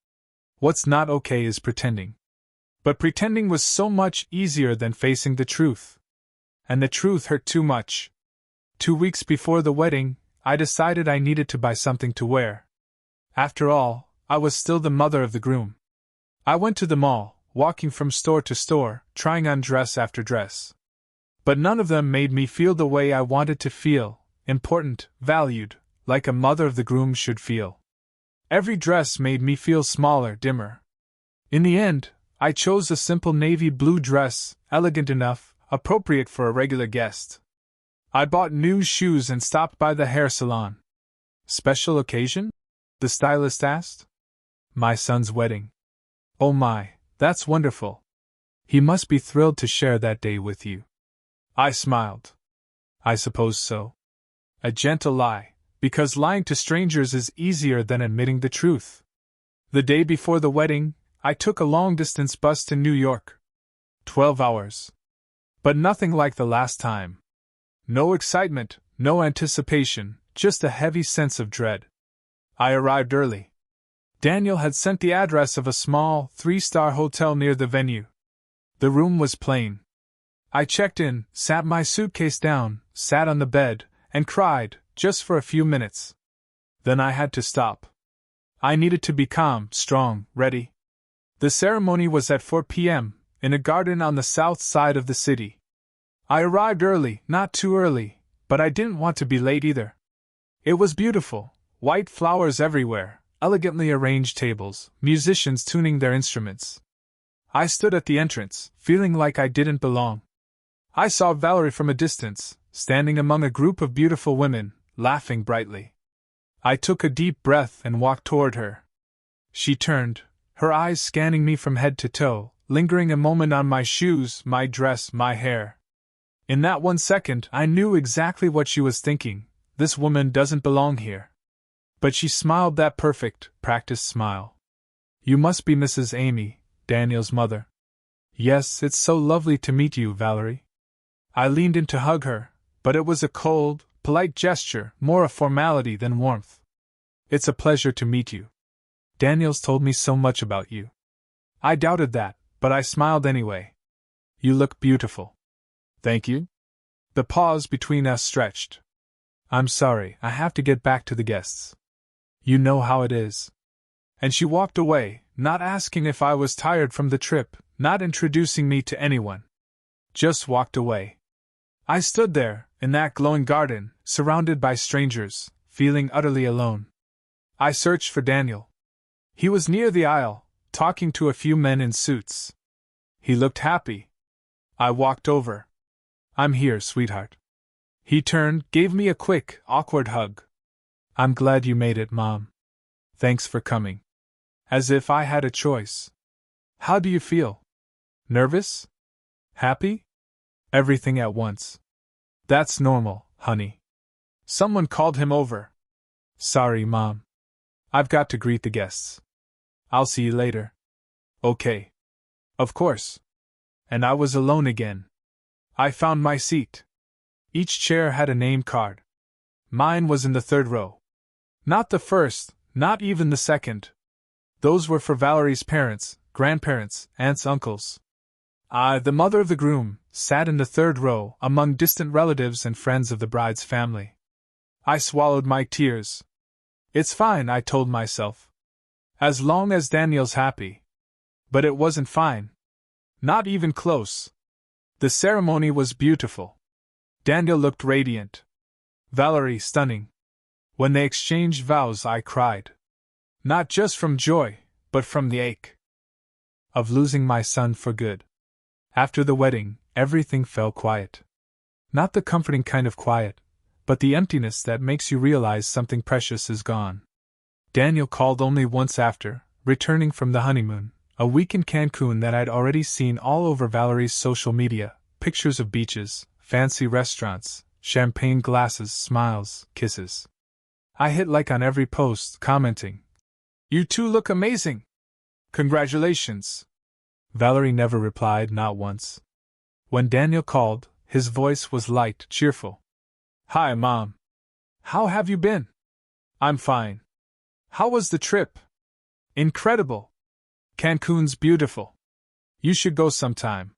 What's not okay is pretending. But pretending was so much easier than facing the truth. And the truth hurt too much. 2 weeks before the wedding, I decided I needed to buy something to wear. After all, I was still the mother of the groom. I went to the mall, walking from store to store, trying on dress after dress. But none of them made me feel the way I wanted to feel, important, valued, like a mother of the groom should feel. Every dress made me feel smaller, dimmer. In the end, I chose a simple navy blue dress, elegant enough, appropriate for a regular guest. I bought new shoes and stopped by the hair salon. Special occasion? The stylist asked. My son's wedding. Oh my, that's wonderful. He must be thrilled to share that day with you. I smiled. I suppose so. A gentle lie, because lying to strangers is easier than admitting the truth. The day before the wedding, I took a long-distance bus to New York. 12 hours. But nothing like the last time. No excitement, no anticipation, just a heavy sense of dread. I arrived early. Daniel had sent the address of a small, 3-star hotel near the venue. The room was plain. I checked in, sat my suitcase down, sat on the bed, and cried, just for a few minutes. Then I had to stop. I needed to be calm, strong, ready. The ceremony was at 4 p.m., in a garden on the south side of the city. I arrived early, not too early, but I didn't want to be late either. It was beautiful, white flowers everywhere, elegantly arranged tables, musicians tuning their instruments. I stood at the entrance, feeling like I didn't belong. I saw Valerie from a distance, standing among a group of beautiful women, laughing brightly. I took a deep breath and walked toward her. She turned, her eyes scanning me from head to toe, lingering a moment on my shoes, my dress, my hair. In that 1 second, I knew exactly what she was thinking. This woman doesn't belong here. But she smiled that perfect, practiced smile. You must be Mrs. Amy, Daniel's mother. Yes, it's so lovely to meet you, Valerie. I leaned in to hug her, but it was a cold, polite gesture, more a formality than warmth. It's a pleasure to meet you. Daniel's told me so much about you. I doubted that, but I smiled anyway. You look beautiful. Thank you. The pause between us stretched. I'm sorry, I have to get back to the guests. You know how it is. And she walked away, not asking if I was tired from the trip, not introducing me to anyone. Just walked away. I stood there, in that glowing garden, surrounded by strangers, feeling utterly alone. I searched for Daniel. He was near the aisle, talking to a few men in suits. He looked happy. I walked over. I'm here, sweetheart. He turned, gave me a quick, awkward hug. I'm glad you made it, Mom. Thanks for coming. As if I had a choice. How do you feel? Nervous? Happy? Everything at once. That's normal, honey. Someone called him over. Sorry, Mom. I've got to greet the guests. I'll see you later. Okay. Of course. And I was alone again. I found my seat. Each chair had a name card. Mine was in the 3rd row. Not the first, not even the second. Those were for Valerie's parents, grandparents, aunts, uncles. I, the mother of the groom, sat in the 3rd row, among distant relatives and friends of the bride's family. I swallowed my tears. It's fine, I told myself. As long as Daniel's happy. But it wasn't fine. Not even close. The ceremony was beautiful. Daniel looked radiant. Valerie stunning. When they exchanged vows, I cried. Not just from joy, but from the ache of losing my son for good. After the wedding, everything fell quiet. Not the comforting kind of quiet, but the emptiness that makes you realize something precious is gone. Daniel called only once after, returning from the honeymoon, a week in Cancun that I'd already seen all over Valerie's social media, pictures of beaches, fancy restaurants, champagne glasses, smiles, kisses. I hit like on every post, commenting, "You two look amazing! Congratulations!" Valerie never replied, not once. When Daniel called, his voice was light, cheerful. "Hi, Mom. How have you been?" "I'm fine. How was the trip?" "Incredible. Cancun's beautiful. You should go sometime."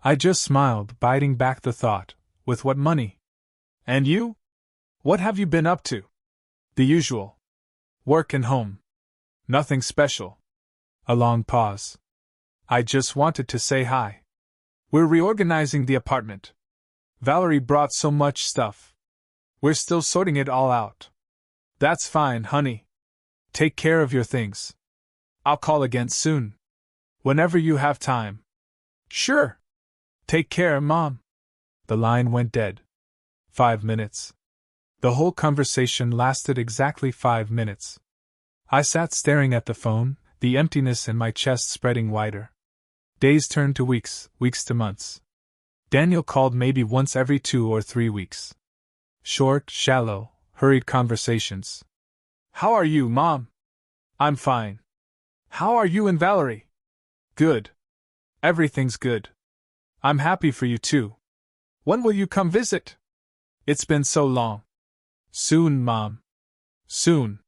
I just smiled, biting back the thought, with what money? "And you? What have you been up to?" "The usual. Work and home. Nothing special." A long pause. "I just wanted to say hi. We're reorganizing the apartment. Valerie brought so much stuff. We're still sorting it all out." "That's fine, honey. Take care of your things. I'll call again soon. Whenever you have time." "Sure. Take care, Mom." The line went dead. 5 minutes. The whole conversation lasted exactly 5 minutes. I sat staring at the phone, the emptiness in my chest spreading wider. Days turned to weeks, weeks to months. Daniel called maybe once every 2 or 3 weeks. Short, shallow, hurried conversations. "How are you, Mom?" "I'm fine." "How are you and Valerie?" "Good. Everything's good. I'm happy for you too. When will you come visit?" "It's been so long." "Soon, Mom. Soon.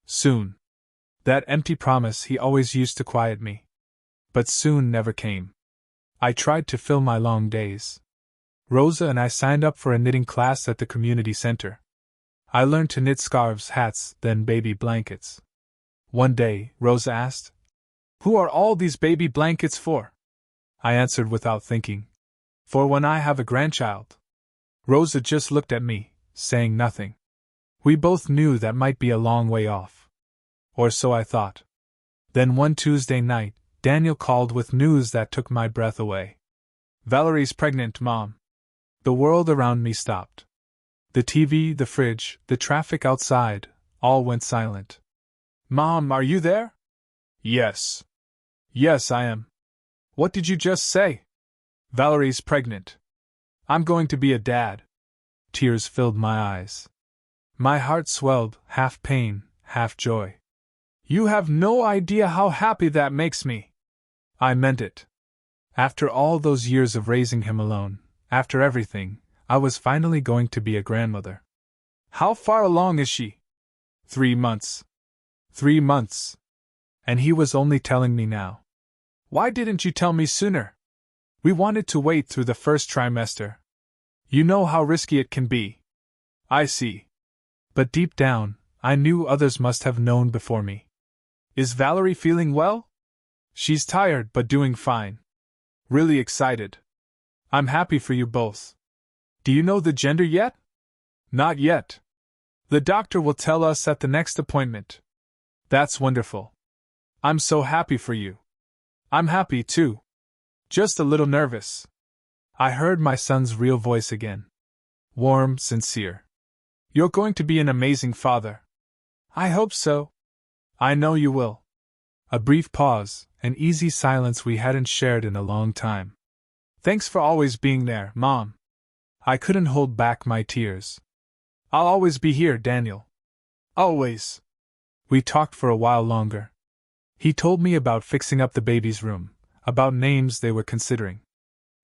Soon." That empty promise he always used to quiet me. But soon never came. I tried to fill my long days. Rosa and I signed up for a knitting class at the community center. I learned to knit scarves, hats, then baby blankets. One day, Rosa asked, "Who are all these baby blankets for?" I answered without thinking, "For when I have a grandchild." Rosa just looked at me, saying nothing. We both knew that might be a long way off. Or so I thought. Then one Tuesday night, Daniel called with news that took my breath away. "Valerie's pregnant, Mom." The world around me stopped. The TV, the fridge, the traffic outside, all went silent. "Mom, are you there?" "Yes. Yes, I am." "What did you just say?" "Valerie's pregnant. I'm going to be a dad." Tears filled my eyes. My heart swelled, half pain, half joy. "You have no idea how happy that makes me." I meant it. After all those years of raising him alone, after everything, I was finally going to be a grandmother. "How far along is she?" 3 months. 3 months. And he was only telling me now. "Why didn't you tell me sooner?" "We wanted to wait through the first trimester. You know how risky it can be." "I see." But deep down, I knew others must have known before me. "Is Valerie feeling well?" "She's tired but doing fine. Really excited. I'm happy for you both." "Do you know the gender yet?" "Not yet. The doctor will tell us at the next appointment." "That's wonderful. I'm so happy for you." "I'm happy too. Just a little nervous." I heard my son's real voice again. Warm, sincere. "You're going to be an amazing father." "I hope so." "I know you will." A brief pause, an easy silence we hadn't shared in a long time. "Thanks for always being there, Mom." I couldn't hold back my tears. "I'll always be here, Daniel." "Always." We talked for a while longer. He told me about fixing up the baby's room, about names they were considering.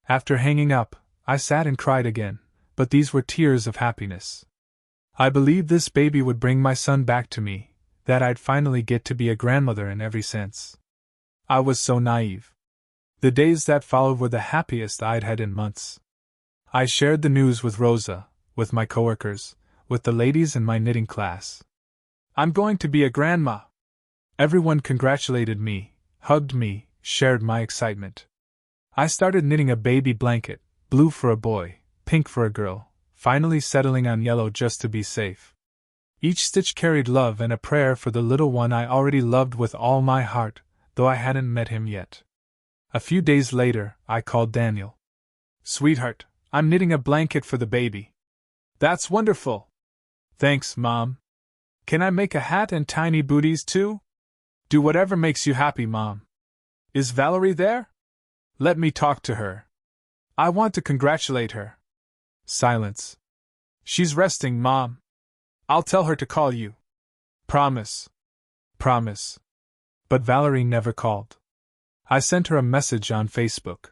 After hanging up, I sat and cried again, but these were tears of happiness. I believed this baby would bring my son back to me, that I'd finally get to be a grandmother in every sense. I was so naive. The days that followed were the happiest I'd had in months. I shared the news with Rosa, with my coworkers, with the ladies in my knitting class. "I'm going to be a grandma." Everyone congratulated me, hugged me, shared my excitement. I started knitting a baby blanket, blue for a boy, pink for a girl, finally settling on yellow just to be safe. Each stitch carried love and a prayer for the little one I already loved with all my heart, though I hadn't met him yet. A few days later, I called Daniel. "Sweetheart, I'm knitting a blanket for the baby." "That's wonderful." "Thanks, Mom. Can I make a hat and tiny booties too?" "Do whatever makes you happy, Mom." "Is Valerie there?" "Let me talk to her. I want to congratulate her." Silence. "She's resting, Mom." I'll tell her to call you. Promise. Promise. But Valerie never called. I sent her a message on Facebook.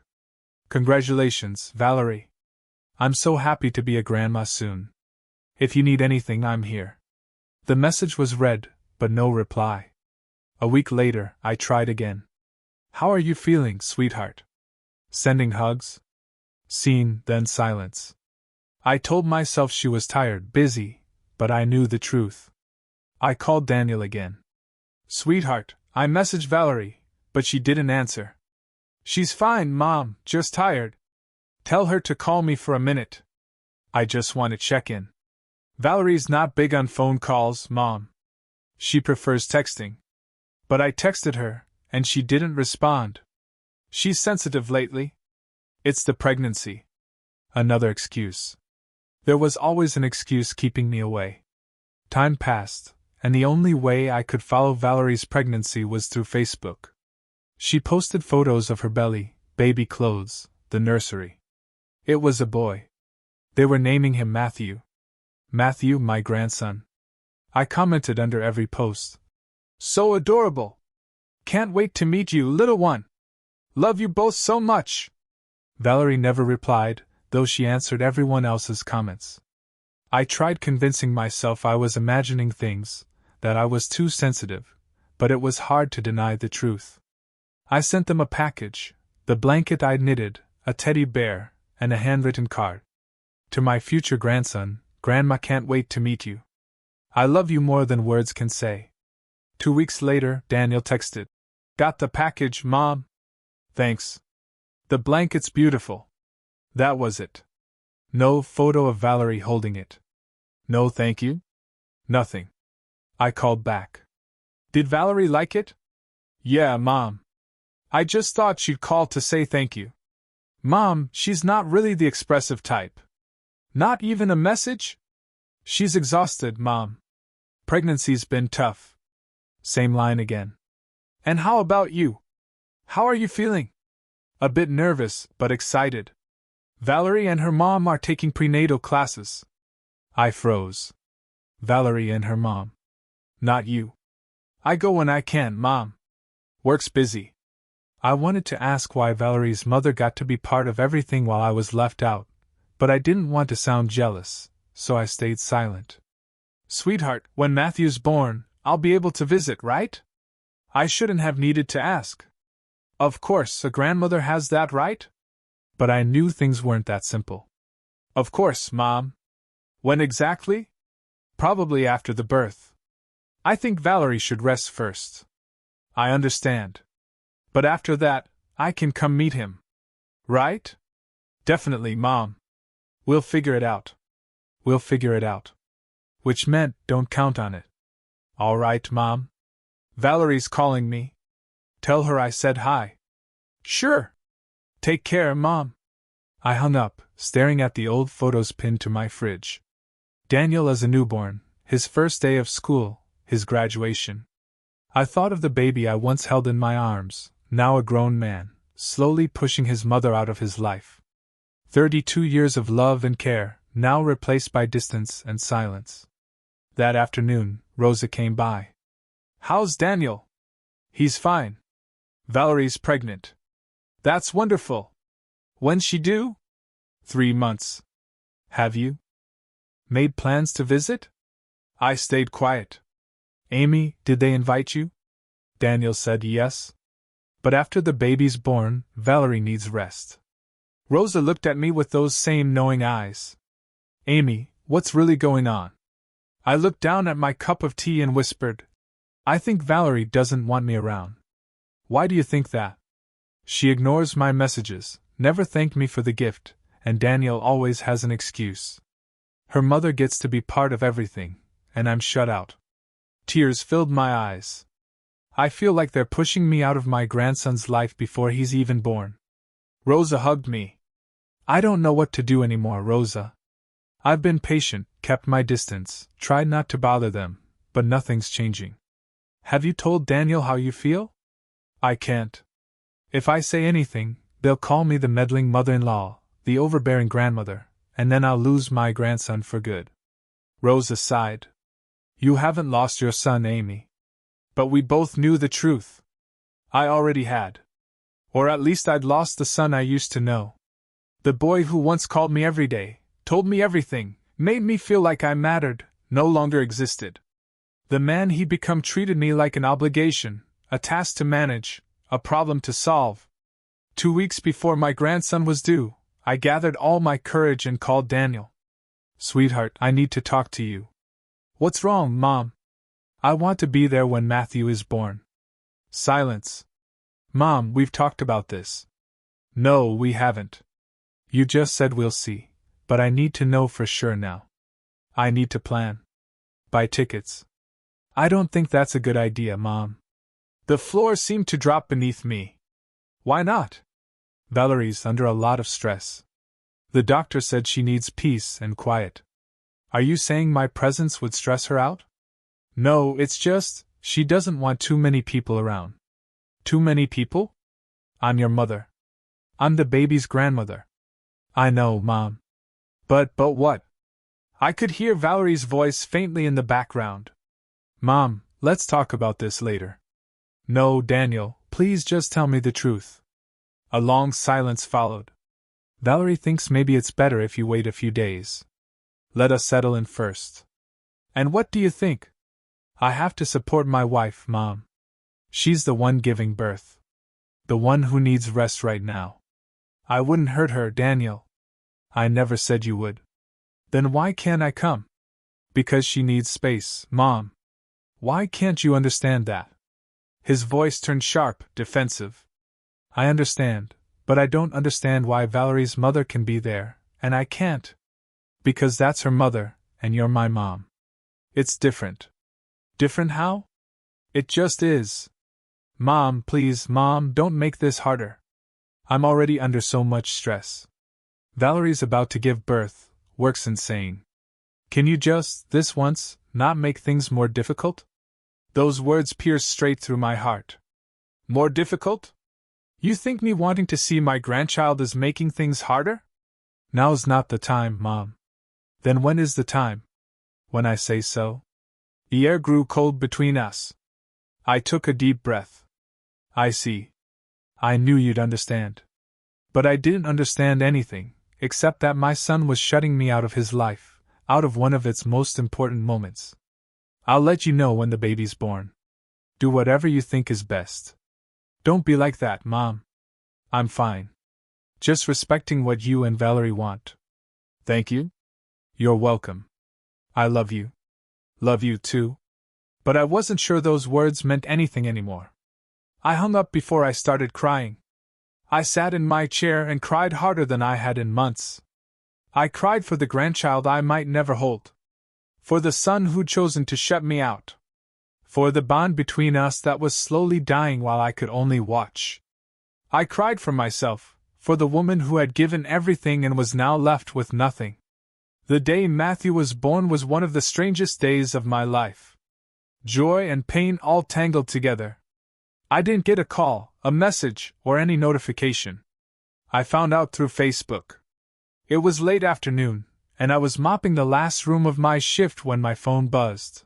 Congratulations, Valerie. I'm so happy to be a grandma soon. If you need anything, I'm here. The message was read, but no reply. A week later, I tried again. How are you feeling, sweetheart? Sending hugs? Scene, then silence. I told myself she was tired, busy, but I knew the truth. I called Daniel again. Sweetheart, I messaged Valerie, but she didn't answer. She's fine, Mom, just tired. Tell her to call me for a minute. I just want to check in. Valerie's not big on phone calls, Mom. She prefers texting. But I texted her, and she didn't respond. She's sensitive lately. It's the pregnancy. Another excuse. There was always an excuse keeping me away. Time passed, and the only way I could follow Valerie's pregnancy was through Facebook. She posted photos of her belly, baby clothes, the nursery. It was a boy. They were naming him Matthew. Matthew, my grandson. I commented under every post. So adorable. Can't wait to meet you, little one. Love you both so much. Valerie never replied, though she answered everyone else's comments. I tried convincing myself I was imagining things, that I was too sensitive, but it was hard to deny the truth. I sent them a package, the blanket I'd knitted, a teddy bear, and a handwritten card. To my future grandson, Grandma can't wait to meet you. I love you more than words can say. 2 weeks later, Daniel texted. Got the package, Mom? Thanks. The blanket's beautiful. That was it. No photo of Valerie holding it. No thank you? Nothing. I called back. Did Valerie like it? Yeah, Mom. I just thought she'd call to say thank you. Mom, she's not really the expressive type. Not even a message? She's exhausted, Mom. Pregnancy's been tough. Same line again. And how about you? How are you feeling? A bit nervous, but excited. Valerie and her mom are taking prenatal classes. I froze. Valerie and her mom. Not you. I go when I can, Mom. Work's busy. I wanted to ask why Valerie's mother got to be part of everything while I was left out, but I didn't want to sound jealous, so I stayed silent. Sweetheart, when Matthew's born, I'll be able to visit, right? I shouldn't have needed to ask. Of course, a grandmother has that right? But I knew things weren't that simple. Of course, Mom. When exactly? Probably after the birth. I think Valerie should rest first. I understand. But after that, I can come meet him. Right? Definitely, Mom. We'll figure it out. We'll figure it out. Which meant, don't count on it. All right, Mom. Valerie's calling me. Tell her I said hi. Sure. Take care, Mom. I hung up, staring at the old photos pinned to my fridge. Daniel as a newborn, his first day of school, his graduation. I thought of the baby I once held in my arms, now a grown man, slowly pushing his mother out of his life. 32 years of love and care, now replaced by distance and silence. That afternoon, Rosa came by. How's Daniel? He's fine. Valerie's pregnant. That's wonderful. When's she due? 3 months. Have you made plans to visit? I stayed quiet. Amy, did they invite you? Daniel said yes. But after the baby's born, Valerie needs rest. Rosa looked at me with those same knowing eyes. Amy, what's really going on? I looked down at my cup of tea and whispered, I think Valerie doesn't want me around. Why do you think that? She ignores my messages, never thanked me for the gift, and Daniel always has an excuse. Her mother gets to be part of everything, and I'm shut out. Tears filled my eyes. I feel like they're pushing me out of my grandson's life before he's even born. Rosa hugged me. I don't know what to do anymore, Rosa. I've been patient, kept my distance, tried not to bother them, but nothing's changing. Have you told Daniel how you feel? I can't. If I say anything, they'll call me the meddling mother-in-law, the overbearing grandmother, and then I'll lose my grandson for good. Rosa sighed. You haven't lost your son, Amy. But we both knew the truth. I already had. Or at least I'd lost the son I used to know. The boy who once called me every day, told me everything, made me feel like I mattered, no longer existed. The man he'd become treated me like an obligation, a task to manage, a problem to solve. 2 weeks before my grandson was due, I gathered all my courage and called Daniel. Sweetheart, I need to talk to you. What's wrong, Mom? I want to be there when Matthew is born. Silence. Mom, we've talked about this. No, we haven't. You just said we'll see, but I need to know for sure now. I need to plan. Buy tickets. I don't think that's a good idea, Mom. The floor seemed to drop beneath me. Why not? Valerie's under a lot of stress. The doctor said she needs peace and quiet. Are you saying my presence would stress her out? No, it's just, she doesn't want too many people around. Too many people? I'm your mother. I'm the baby's grandmother. I know, Mom. But what? I could hear Valerie's voice faintly in the background. Mom, let's talk about this later. No, Daniel, please just tell me the truth. A long silence followed. Valerie thinks maybe it's better if you wait a few days. Let us settle in first. And what do you think? I have to support my wife, Mom. She's the one giving birth. The one who needs rest right now. I wouldn't hurt her, Daniel. I never said you would. Then why can't I come? Because she needs space, Mom. Why can't you understand that? His voice turned sharp, defensive. I understand, but I don't understand why Valerie's mother can be there, and I can't. Because that's her mother, and you're my mom. It's different. Different how? It just is. Mom, please, Mom, don't make this harder. I'm already under so much stress. Valerie's about to give birth, work's insane. Can you just, this once, not make things more difficult? Those words pierced straight through my heart. More difficult? You think me wanting to see my grandchild is making things harder? Now's not the time, Mom. Then when is the time? When I say so? The air grew cold between us. I took a deep breath. I see. I knew you'd understand. But I didn't understand anything, except that my son was shutting me out of his life, out of one of its most important moments. I'll let you know when the baby's born. Do whatever you think is best. Don't be like that, Mom. I'm fine. Just respecting what you and Valerie want. Thank you. You're welcome. I love you. Love you too. But I wasn't sure those words meant anything anymore. I hung up before I started crying. I sat in my chair and cried harder than I had in months. I cried for the grandchild I might never hold. For the son who'd chosen to shut me out. For the bond between us that was slowly dying while I could only watch. I cried for myself, for the woman who had given everything and was now left with nothing. The day Matthew was born was one of the strangest days of my life. Joy and pain all tangled together. I didn't get a call, a message, or any notification. I found out through Facebook. It was late afternoon, and I was mopping the last room of my shift when my phone buzzed.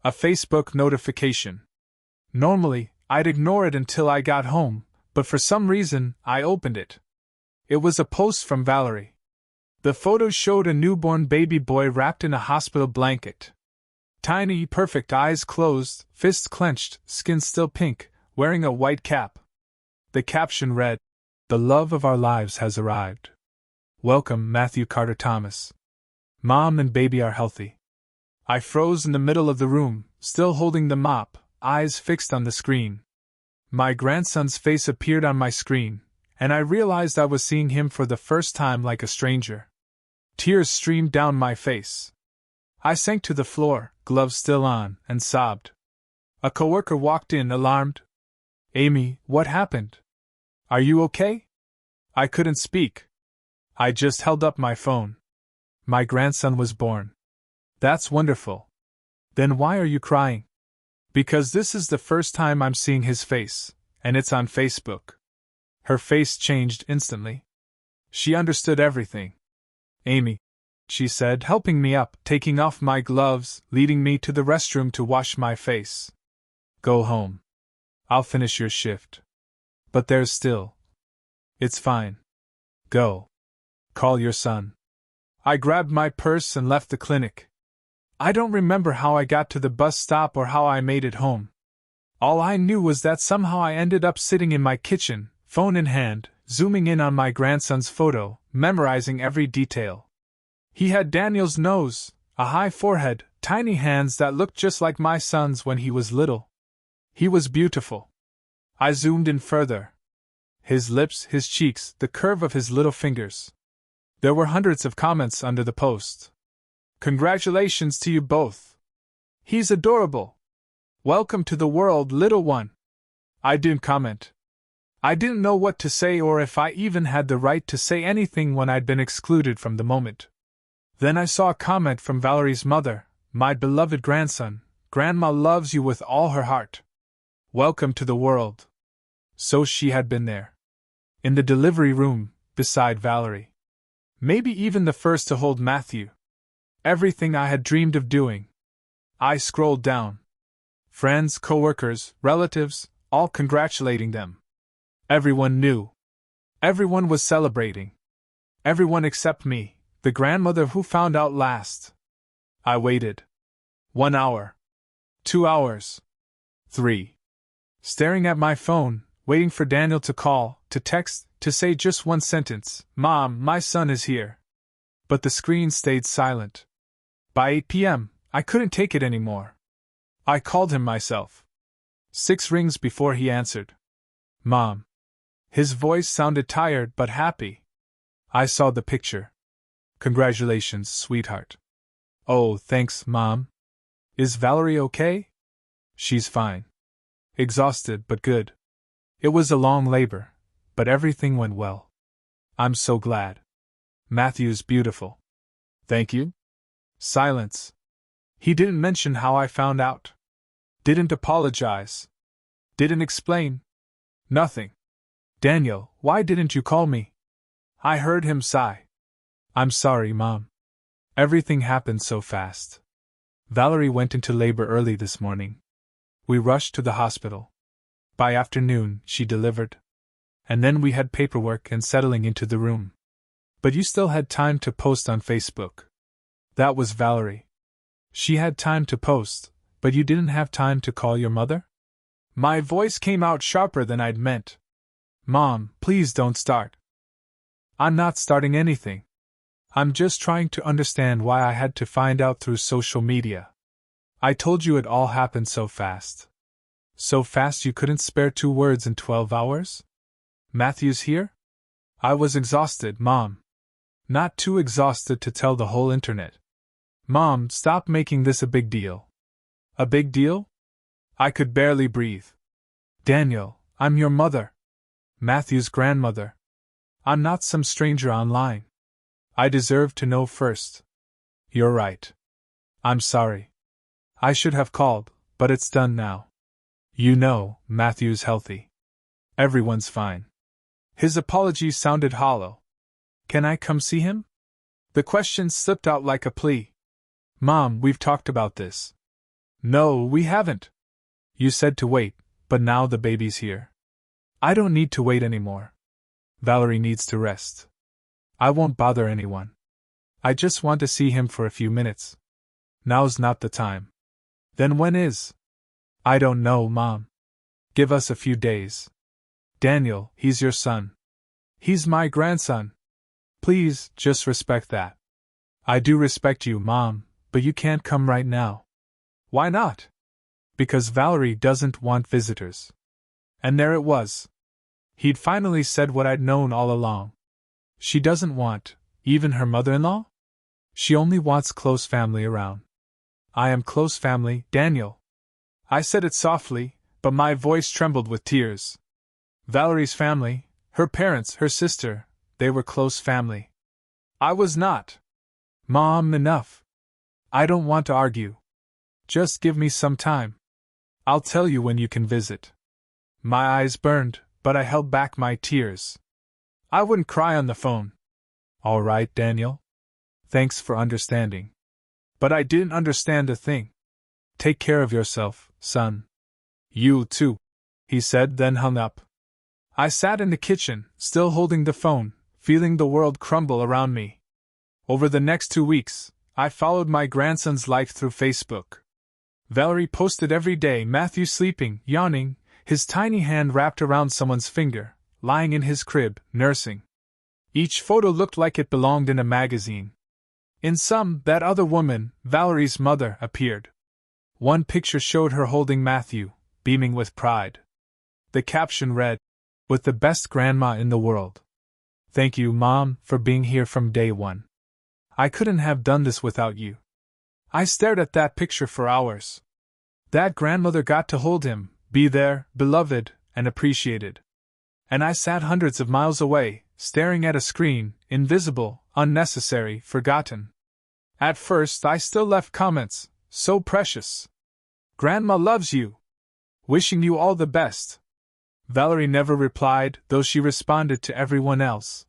A Facebook notification. Normally, I'd ignore it until I got home, but for some reason, I opened it. It was a post from Valerie. The photo showed a newborn baby boy wrapped in a hospital blanket. Tiny, perfect eyes closed, fists clenched, skin still pink, wearing a white cap. The caption read, "The love of our lives has arrived. Welcome, Matthew Carter Thomas. Mom and baby are healthy." I froze in the middle of the room, still holding the mop, eyes fixed on the screen. My grandson's face appeared on my screen, and I realized I was seeing him for the first time like a stranger. Tears streamed down my face. I sank to the floor, gloves still on, and sobbed. A coworker walked in, alarmed. "Amy, what happened? Are you okay?" I couldn't speak. I just held up my phone. My grandson was born. That's wonderful. Then why are you crying? Because this is the first time I'm seeing his face, and it's on Facebook. Her face changed instantly. She understood everything. "Amy, she said, helping me up, taking off my gloves, leading me to the restroom to wash my face. Go home. I'll finish your shift. But there's still. It's fine. Go. Call your son. I grabbed my purse and left the clinic. I don't remember how I got to the bus stop or how I made it home. All I knew was that somehow I ended up sitting in my kitchen, phone in hand, zooming in on my grandson's photo, memorizing every detail. He had Daniel's nose, a high forehead, tiny hands that looked just like my son's when he was little. He was beautiful. I zoomed in further. His lips, his cheeks, the curve of his little fingers. There were hundreds of comments under the post. Congratulations to you both. He's adorable. Welcome to the world, little one. I didn't comment. I didn't know what to say or if I even had the right to say anything when I'd been excluded from the moment. Then I saw a comment from Valerie's mother, my beloved grandson. Grandma loves you with all her heart. Welcome to the world. So she had been there. In the delivery room, beside Valerie. Maybe even the first to hold Matthew. Everything I had dreamed of doing. I scrolled down. Friends, coworkers, relatives, all congratulating them. Everyone knew. Everyone was celebrating. Everyone except me, the grandmother who found out last. I waited. 1 hour. 2 hours. 3. Staring at my phone, waiting for Daniel to call, to text, to say just one sentence, Mom, my son is here. But the screen stayed silent. By 8 p.m., I couldn't take it anymore. I called him myself. 6 rings before he answered. Mom. His voice sounded tired but happy. I saw the picture. Congratulations, sweetheart. Oh, thanks, Mom. Is Valerie okay? She's fine. Exhausted but good. It was a long labor, but everything went well. I'm so glad. Matthew's beautiful. Thank you? Silence. He didn't mention how I found out. Didn't apologize. Didn't explain. Nothing. Daniel, why didn't you call me? I heard him sigh. I'm sorry, Mom. Everything happened so fast. Valerie went into labor early this morning. We rushed to the hospital. By afternoon, she delivered. And then we had paperwork and settling into the room. But you still had time to post on Facebook. That was Valerie. She had time to post, but you didn't have time to call your mother? My voice came out sharper than I'd meant. Mom, please don't start. I'm not starting anything. I'm just trying to understand why I had to find out through social media. I told you it all happened so fast. So fast you couldn't spare 2 words in 12 hours? Matthew's here? I was exhausted, Mom. Not too exhausted to tell the whole internet. Mom, stop making this a big deal. A big deal? I could barely breathe. Daniel, I'm your mother. Matthew's grandmother. I'm not some stranger online. I deserve to know first. You're right. I'm sorry. I should have called, but it's done now. You know, Matthew's healthy. Everyone's fine. His apology sounded hollow. Can I come see him? The question slipped out like a plea. Mom, we've talked about this. No, we haven't. You said to wait, but now the baby's here. I don't need to wait anymore. Valerie needs to rest. I won't bother anyone. I just want to see him for a few minutes. Now's not the time. Then when is? I don't know, Mom. Give us a few days. Daniel, he's your son. He's my grandson. Please, just respect that. I do respect you, Mom, but you can't come right now. Why not? Because Valerie doesn't want visitors. And there it was. He'd finally said what I'd known all along. She doesn't want, even her mother-in-law? She only wants close family around. I am close family, Daniel. I said it softly, but my voice trembled with tears. Valerie's family, her parents, her sister, they were close family. I was not. Mom, enough. I don't want to argue. Just give me some time. I'll tell you when you can visit. My eyes burned, but I held back my tears. I wouldn't cry on the phone. All right, Daniel. Thanks for understanding. But I didn't understand a thing. Take care of yourself, son. You too, he said, then hung up. I sat in the kitchen, still holding the phone, feeling the world crumble around me. Over the next 2 weeks, I followed my grandson's life through Facebook. Valerie posted every day Matthew sleeping, yawning, his tiny hand wrapped around someone's finger, lying in his crib, nursing. Each photo looked like it belonged in a magazine. In some, that other woman, Valerie's mother, appeared. One picture showed her holding Matthew, beaming with pride. The caption read, "With the best grandma in the world. Thank you, Mom, for being here from day one. I couldn't have done this without you." I stared at that picture for hours. That grandmother got to hold him, be there, beloved, and appreciated. And I sat hundreds of miles away, staring at a screen, invisible, unnecessary, forgotten. At first I still left comments, so precious. "Grandma loves you. Wishing you all the best." Valerie never replied, though she responded to everyone else.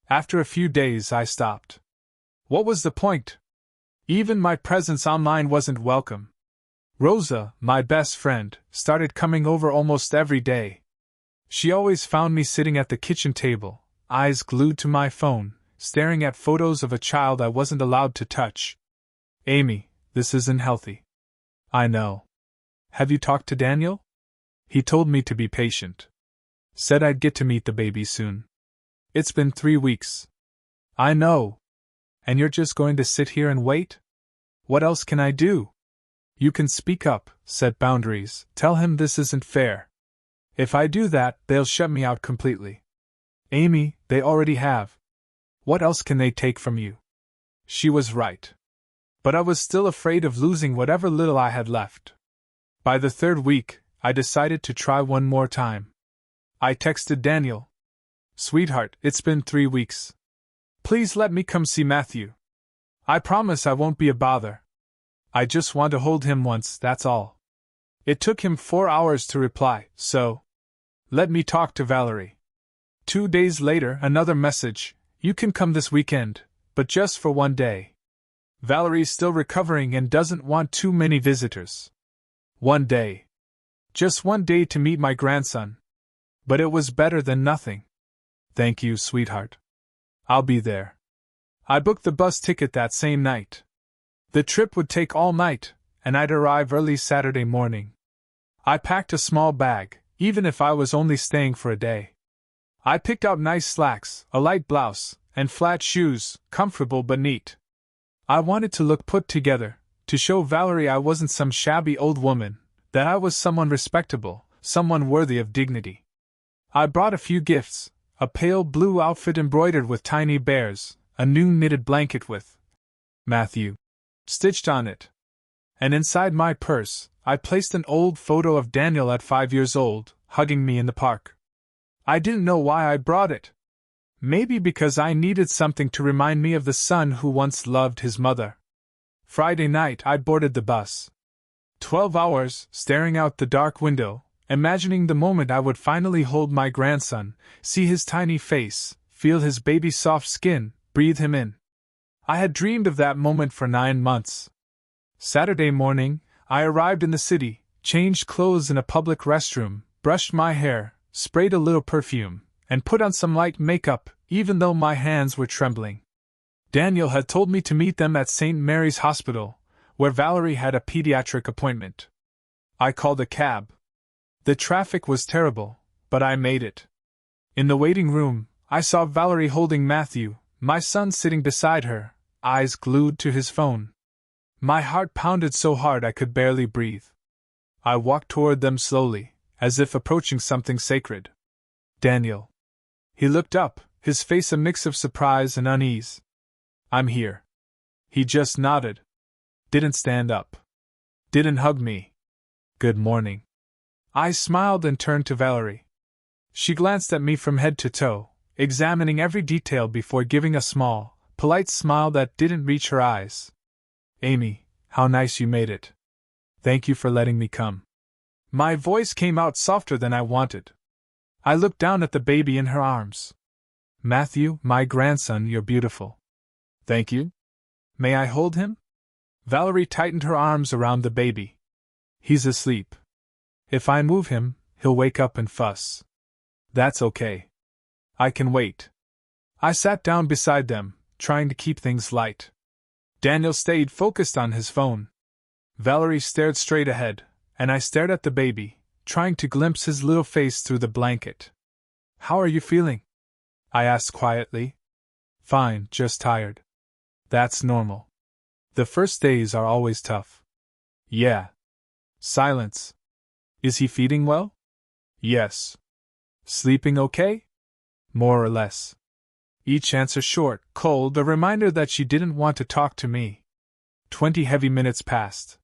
After a few days I stopped. What was the point? Even my presence online wasn't welcome. Rosa, my best friend, started coming over almost every day. She always found me sitting at the kitchen table, eyes glued to my phone, staring at photos of a child I wasn't allowed to touch. "Amy, this isn't healthy." "I know. Have you talked to Daniel?" "He told me to be patient. Said I'd get to meet the baby soon." "It's been 3 weeks." "I know. And you're just going to sit here and wait? What else can I do?" "You can speak up, set boundaries, tell him this isn't fair. If I do that, they'll shut me out completely." "Amy, they already have. What else can they take from you?" She was right. But I was still afraid of losing whatever little I had left. By the 3rd week, I decided to try one more time. I texted Daniel. "Sweetheart, it's been 3 weeks. Please let me come see Matthew. I promise I won't be a bother. I just want to hold him once, that's all." It took him 4 hours to reply, so let me talk to Valerie. 2 days later, another message, "You can come this weekend, but just for 1 day. Valerie's still recovering and doesn't want too many visitors." 1 day. Just 1 day to meet my grandson. But it was better than nothing. "Thank you, sweetheart. I'll be there." I booked the bus ticket that same night. The trip would take all night, and I'd arrive early Saturday morning. I packed a small bag, even if I was only staying for a day. I picked out nice slacks, a light blouse, and flat shoes, comfortable but neat. I wanted to look put together, to show Valerie I wasn't some shabby old woman, that I was someone respectable, someone worthy of dignity. I brought a few gifts, a pale blue outfit embroidered with tiny bears, a new knitted blanket with Matthew stitched on it. And inside my purse, I placed an old photo of Daniel at 5 years old, hugging me in the park. I didn't know why I brought it. Maybe because I needed something to remind me of the son who once loved his mother. Friday night I boarded the bus. 12 hours, staring out the dark window, imagining the moment I would finally hold my grandson, see his tiny face, feel his baby's soft skin, breathe him in. I had dreamed of that moment for 9 months. Saturday morning, I arrived in the city, changed clothes in a public restroom, brushed my hair, sprayed a little perfume, and put on some light makeup, even though my hands were trembling. Daniel had told me to meet them at St. Mary's Hospital, where Valerie had a pediatric appointment. I called a cab. The traffic was terrible, but I made it. In the waiting room, I saw Valerie holding Matthew, my son sitting beside her, eyes glued to his phone. My heart pounded so hard I could barely breathe. I walked toward them slowly, as if approaching something sacred. "Daniel." He looked up, his face a mix of surprise and unease. "I'm here." He just nodded. Didn't stand up. Didn't hug me. "Good morning." I smiled and turned to Valerie. She glanced at me from head to toe, examining every detail before giving a small, polite smile that didn't reach her eyes. "Amy, how nice you made it. Thank you for letting me come." My voice came out softer than I wanted. I looked down at the baby in her arms. "Matthew, my grandson, you're beautiful." "Thank you." May I hold him? Valerie tightened her arms around the baby. He's asleep. If I move him, he'll wake up and fuss. That's okay. I can wait. I sat down beside them, trying to keep things light. Daniel stayed focused on his phone. Valerie stared straight ahead, and I stared at the baby, trying to glimpse his little face through the blanket. How are you feeling? I asked quietly. Fine, just tired. That's normal. The first days are always tough. Yeah. Silence. Is he feeding well? Yes. Sleeping okay? More or less. Each answer short, cold, a reminder that she didn't want to talk to me. 20 heavy minutes passed.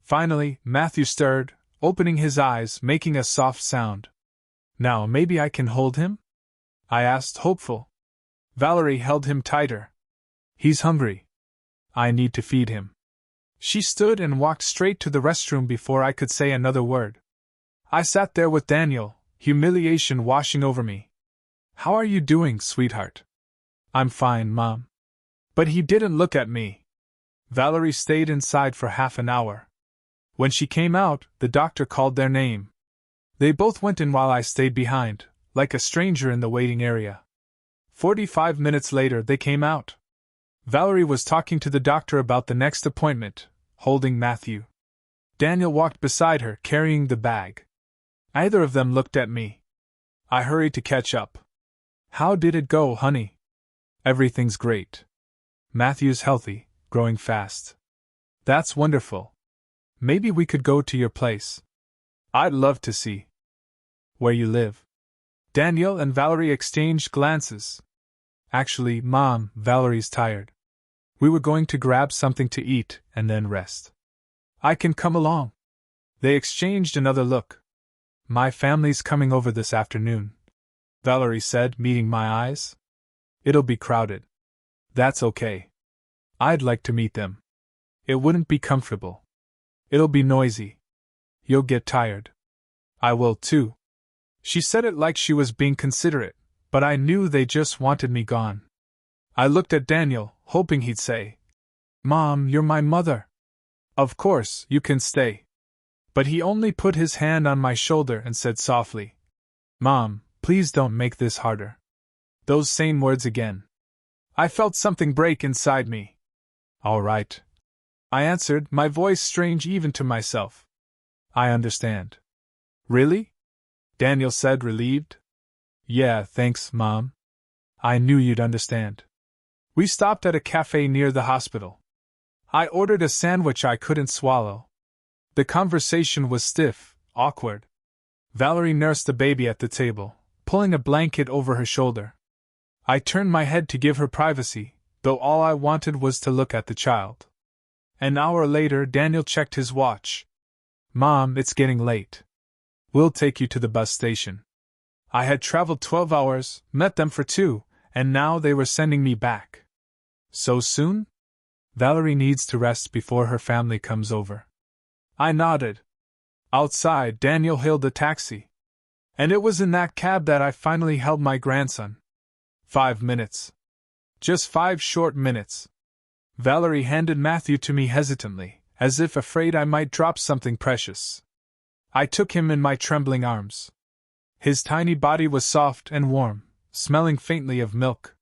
Finally, Matthew stirred, opening his eyes, making a soft sound. Now maybe I can hold him? I asked, hopeful. Valerie held him tighter. He's hungry. I need to feed him. She stood and walked straight to the restroom before I could say another word. I sat there with Daniel, humiliation washing over me. How are you doing, sweetheart? I'm fine, Mom. But he didn't look at me. Valerie stayed inside for half an hour. When she came out, the doctor called their name. They both went in while I stayed behind, like a stranger in the waiting area. 45 minutes later, they came out. Valerie was talking to the doctor about the next appointment, holding Matthew. Daniel walked beside her, carrying the bag. Neither of them looked at me. I hurried to catch up. How did it go, honey? Everything's great. Matthew's healthy, growing fast. That's wonderful. Maybe we could go to your place. I'd love to see where you live. Daniel and Valerie exchanged glances. Actually, Mom, Valerie's tired. We were going to grab something to eat and then rest. I can come along. They exchanged another look. My family's coming over this afternoon, Valerie said, meeting my eyes. It'll be crowded. That's okay. I'd like to meet them. It wouldn't be comfortable. It'll be noisy. You'll get tired. I will too. She said it like she was being considerate, but I knew they just wanted me gone. I looked at Daniel, hoping he'd say, Mom, you're my mother. Of course, you can stay. But he only put his hand on my shoulder and said softly, Mom, please don't make this harder. Those same words again. I felt something break inside me. All right. I answered, my voice strange even to myself. I understand. Really? Daniel said, relieved. Yeah, thanks, Mom. I knew you'd understand. We stopped at a cafe near the hospital. I ordered a sandwich I couldn't swallow. The conversation was stiff, awkward. Valerie nursed the baby at the table, pulling a blanket over her shoulder. I turned my head to give her privacy, though all I wanted was to look at the child. An hour later, Daniel checked his watch. Mom, it's getting late. We'll take you to the bus station. I had traveled 12 hours, met them for 2, and now they were sending me back. So soon? Valerie needs to rest before her family comes over. I nodded. Outside, Daniel hailed a taxi. And it was in that cab that I finally held my grandson. 5 minutes. Just 5 short minutes. Valerie handed Matthew to me hesitantly, as if afraid I might drop something precious. I took him in my trembling arms. His tiny body was soft and warm, smelling faintly of milk.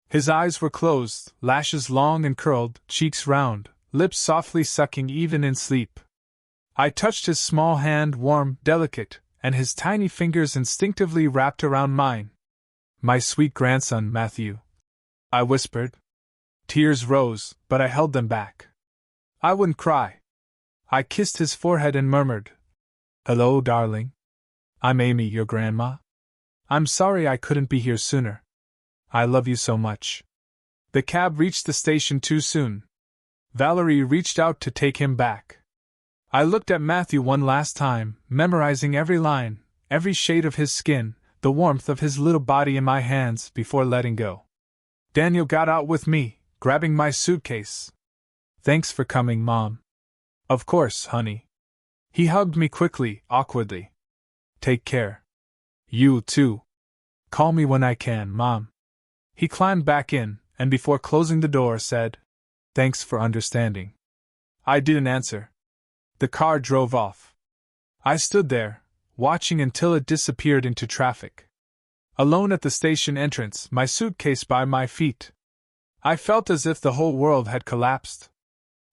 His eyes were closed, lashes long and curled, cheeks round, lips softly sucking even in sleep. I touched his small hand, warm, delicate, and his tiny fingers instinctively wrapped around mine. My sweet grandson, Matthew, I whispered. Tears rose, but I held them back. I wouldn't cry. I kissed his forehead and murmured, Hello, darling. I'm Amy, your grandma. I'm sorry I couldn't be here sooner. I love you so much. The cab reached the station too soon. Valerie reached out to take him back. I looked at Matthew one last time, memorizing every line, every shade of his skin, the warmth of his little body in my hands before letting go. Daniel got out with me, grabbing my suitcase. Thanks for coming, Mom. Of course, honey. He hugged me quickly, awkwardly. Take care. You too. Call me when I can, Mom. He climbed back in, and before closing the door said, Thanks for understanding. I didn't answer. The car drove off. I stood there, watching until it disappeared into traffic. Alone at the station entrance, my suitcase by my feet. I felt as if the whole world had collapsed.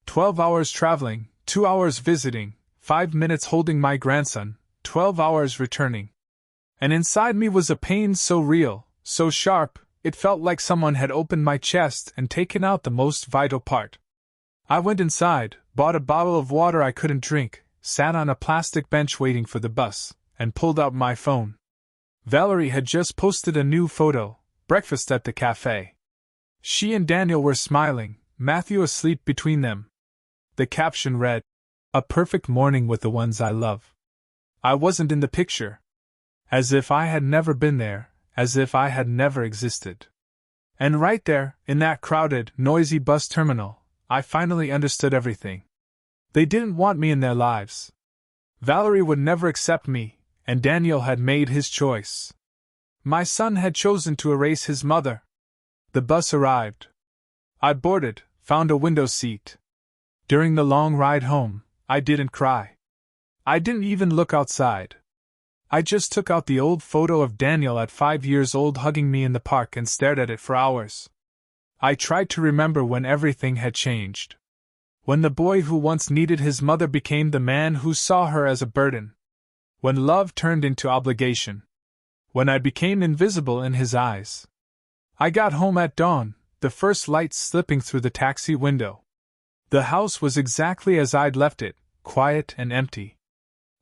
12 hours traveling, 2 hours visiting, 5 minutes holding my grandson, 12 hours returning. And inside me was a pain so real, so sharp, it felt like someone had opened my chest and taken out the most vital part. I went inside, bought a bottle of water I couldn't drink, sat on a plastic bench waiting for the bus, and pulled out my phone. Valerie had just posted a new photo, breakfast at the cafe. She and Daniel were smiling, Matthew asleep between them. The caption read, "A perfect morning with the ones I love." I wasn't in the picture. As if I had never been there, as if I had never existed. And right there, in that crowded, noisy bus terminal, I finally understood everything. They didn't want me in their lives. Valerie would never accept me, and Daniel had made his choice. My son had chosen to erase his mother. The bus arrived. I boarded, found a window seat. During the long ride home, I didn't cry. I didn't even look outside. I just took out the old photo of Daniel at 5 years old hugging me in the park and stared at it for hours. I tried to remember when everything had changed. When the boy who once needed his mother became the man who saw her as a burden. When love turned into obligation. When I became invisible in his eyes. I got home at dawn, the first light slipping through the taxi window. The house was exactly as I'd left it, quiet and empty.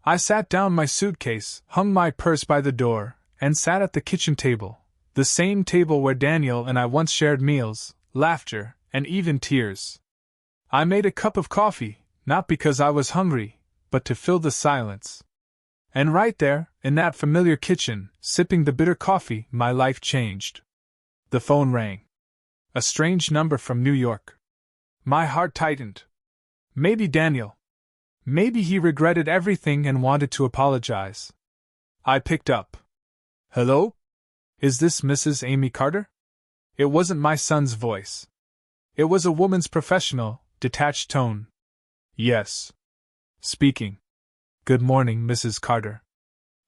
I sat down my suitcase, hung my purse by the door, and sat at the kitchen table, the same table where Daniel and I once shared meals, laughter, and even tears. I made a cup of coffee, not because I was hungry, but to fill the silence. And right there, in that familiar kitchen, sipping the bitter coffee, my life changed. The phone rang. A strange number from New York. My heart tightened. Maybe Daniel. Maybe he regretted everything and wanted to apologize. I picked up. Hello? Is this Mrs. Amy Carter? It wasn't my son's voice. It was a woman's professional, detached tone. Yes. Speaking. Good morning, Mrs. Carter.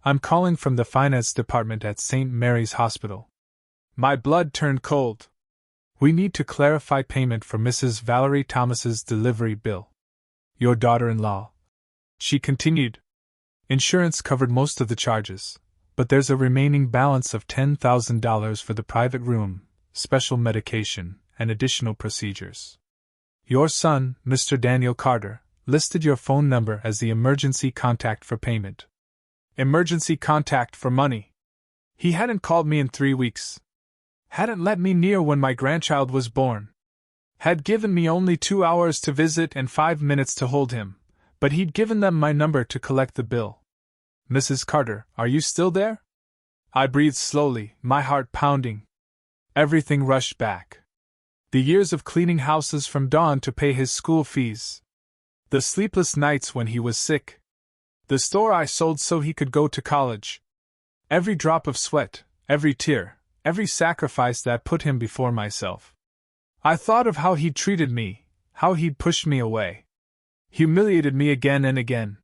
I'm calling from the finance department at St. Mary's Hospital. My blood turned cold. We need to clarify payment for Mrs. Valerie Thomas's delivery bill. Your daughter-in-law. She continued. Insurance covered most of the charges, but there's a remaining balance of $10,000 for the private room, special medication, and additional procedures. Your son, Mr. Daniel Carter, listed your phone number as the emergency contact for payment. Emergency contact for money. He hadn't called me in 3 weeks. Hadn't let me near when my grandchild was born. Had given me only 2 hours to visit and 5 minutes to hold him, but he'd given them my number to collect the bill. Mrs. Carter, are you still there? I breathed slowly, my heart pounding. Everything rushed back. The years of cleaning houses from dawn to pay his school fees. The sleepless nights when he was sick. The store I sold so he could go to college. Every drop of sweat, every tear, every sacrifice that put him before myself. I thought of how he'd treated me, how he'd pushed me away. Humiliated me again and again.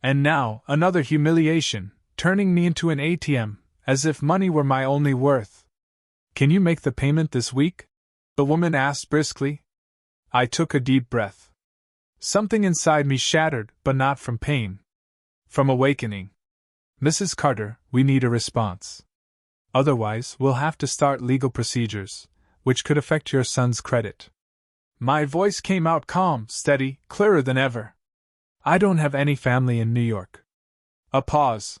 And now, another humiliation, turning me into an ATM, as if money were my only worth. Can you make the payment this week? The woman asked briskly. I took a deep breath. Something inside me shattered, but not from pain. From awakening. Mrs. Carter, we need a response. Otherwise, we'll have to start legal procedures, which could affect your son's credit. My voice came out calm, steady, clearer than ever. I don't have any family in New York. A pause.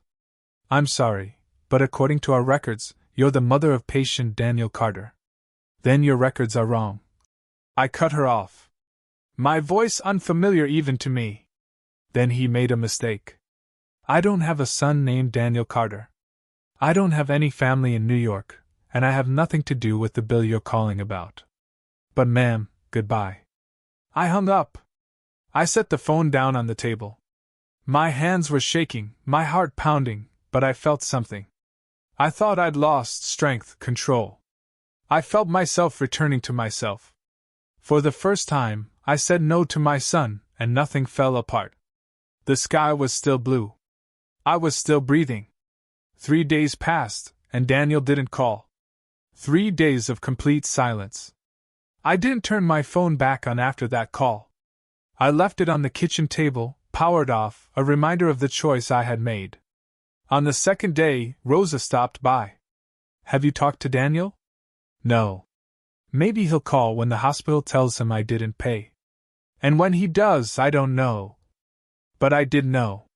I'm sorry, but according to our records, you're the mother of patient Daniel Carter. Then your records are wrong. I cut her off. My voice unfamiliar even to me. Then he made a mistake. I don't have a son named Daniel Carter. I don't have any family in New York, and I have nothing to do with the bill you're calling about. But ma'am, goodbye. I hung up. I set the phone down on the table. My hands were shaking, my heart pounding, but I felt something. I thought I'd lost strength, control. I felt myself returning to myself. For the first time, I said no to my son, and nothing fell apart. The sky was still blue. I was still breathing. 3 days passed, and Daniel didn't call. 3 days of complete silence. I didn't turn my phone back on after that call. I left it on the kitchen table, powered off, a reminder of the choice I had made. On the second day, Rosa stopped by. Have you talked to Daniel? No. Maybe he'll call when the hospital tells him I didn't pay. And when he does, I don't know. But I did know.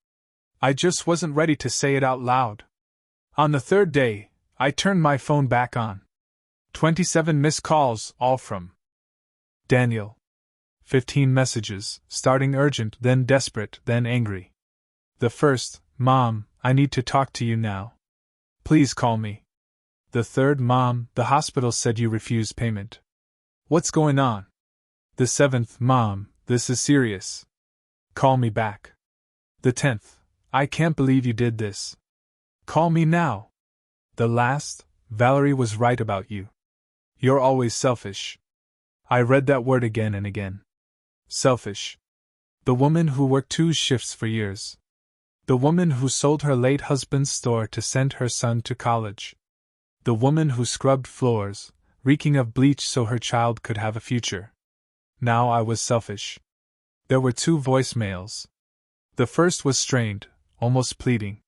I just wasn't ready to say it out loud. On the third day, I turned my phone back on. 27 missed calls, all from Daniel. 15 messages, starting urgent, then desperate, then angry. The first, Mom, I need to talk to you now. Please call me. The third, Mom, the hospital said you refused payment. What's going on? The seventh, Mom, this is serious. Call me back. The 10th, I can't believe you did this. Call me now. The last, Valerie was right about you. You're always selfish. I read that word again and again. Selfish. The woman who worked 2 shifts for years. The woman who sold her late husband's store to send her son to college. The woman who scrubbed floors, reeking of bleach so her child could have a future. Now I was selfish. There were 2 voicemails. The first was strained, almost pleading.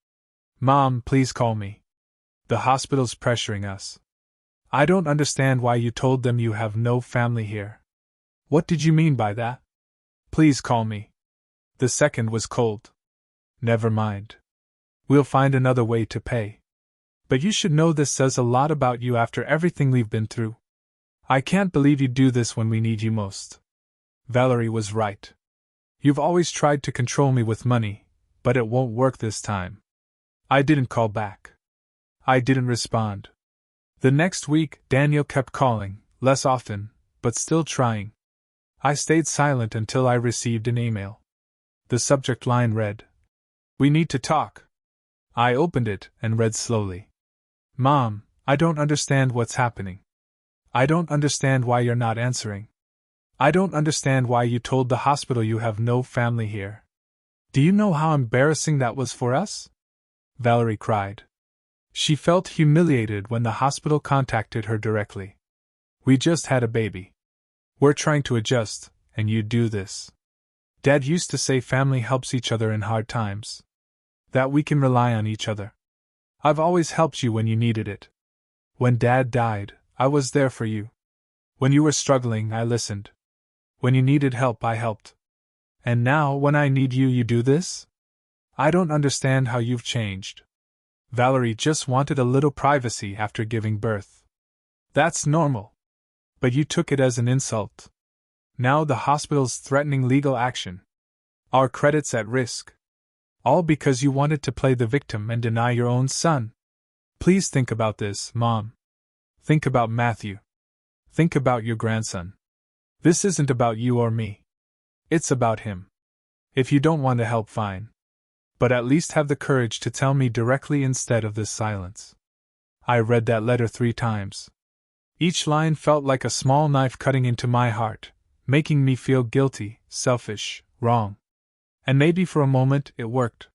Mom, please call me. The hospital's pressuring us. I don't understand why you told them you have no family here. What did you mean by that? Please call me. The second was cold. Never mind. We'll find another way to pay. But you should know this says a lot about you after everything we've been through. I can't believe you do this when we need you most. Valerie was right. You've always tried to control me with money, but it won't work this time. I didn't call back. I didn't respond. The next week, Daniel kept calling, less often, but still trying. I stayed silent until I received an email. The subject line read, "We need to talk." I opened it and read slowly. Mom, I don't understand what's happening. I don't understand why you're not answering. I don't understand why you told the hospital you have no family here. Do you know how embarrassing that was for us? Valerie cried. She felt humiliated when the hospital contacted her directly. We just had a baby. We're trying to adjust, and you do this. Dad used to say family helps each other in hard times. That we can rely on each other. I've always helped you when you needed it. When Dad died, I was there for you. When you were struggling, I listened. When you needed help, I helped. And now, when I need you, you do this? I don't understand how you've changed. Valerie just wanted a little privacy after giving birth. That's normal. But you took it as an insult. Now the hospital's threatening legal action. Our credit's at risk. All because you wanted to play the victim and deny your own son. Please think about this, Mom. Think about Matthew. Think about your grandson. This isn't about you or me. It's about him. If you don't want to help, fine. But at least have the courage to tell me directly instead of this silence. I read that letter 3 times. Each line felt like a small knife cutting into my heart, making me feel guilty, selfish, wrong. And maybe for a moment it worked.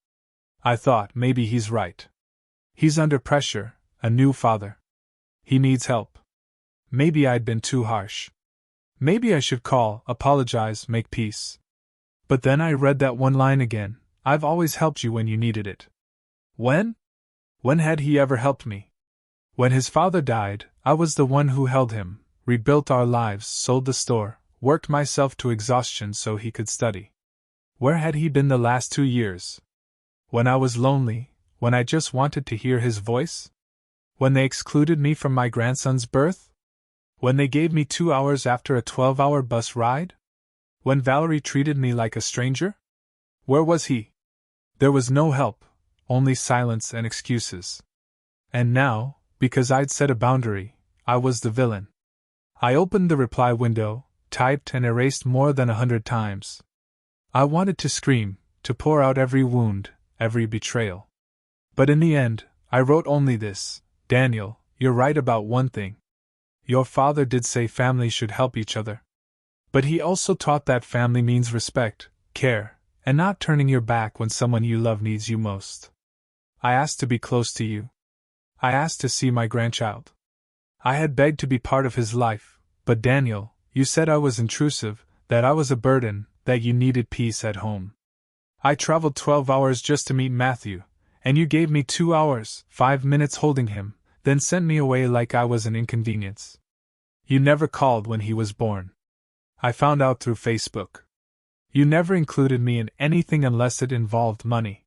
I thought, maybe he's right. He's under pressure, a new father. He needs help. Maybe I'd been too harsh. Maybe I should call, apologize, make peace. But then I read that one line again. I've always helped you when you needed it. When? When had he ever helped me? When his father died, I was the one who held him, rebuilt our lives, sold the store, worked myself to exhaustion so he could study. Where had he been the last 2 years? When I was lonely, when I just wanted to hear his voice? When they excluded me from my grandson's birth? When they gave me 2 hours after a 12-hour bus ride? When Valerie treated me like a stranger? Where was he? There was no help, only silence and excuses. And now, because I'd set a boundary, I was the villain. I opened the reply window, typed and erased more than 100 times. I wanted to scream, to pour out every wound, every betrayal. But in the end, I wrote only this: Daniel, you're right about one thing. Your father did say families should help each other. But he also taught that family means respect, care, and not turning your back when someone you love needs you most. I asked to be close to you. I asked to see my grandchild. I had begged to be part of his life, but Daniel, you said I was intrusive, that I was a burden, that you needed peace at home. I traveled 12 hours just to meet Matthew, and you gave me 2 hours, 5 minutes holding him, then sent me away like I was an inconvenience. You never called when he was born. I found out through Facebook. You never included me in anything unless it involved money.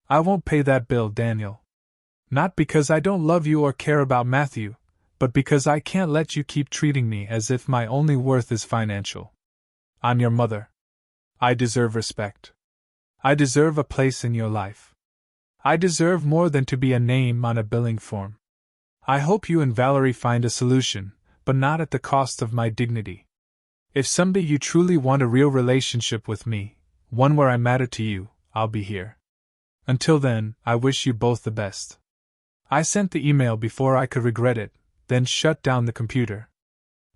I won't pay that bill, Daniel. Not because I don't love you or care about Matthew, but because I can't let you keep treating me as if my only worth is financial. I'm your mother. I deserve respect. I deserve a place in your life. I deserve more than to be a name on a billing form. I hope you and Valerie find a solution, but not at the cost of my dignity. If someday you truly want a real relationship with me, one where I matter to you, I'll be here. Until then, I wish you both the best. I sent the email before I could regret it, then shut down the computer.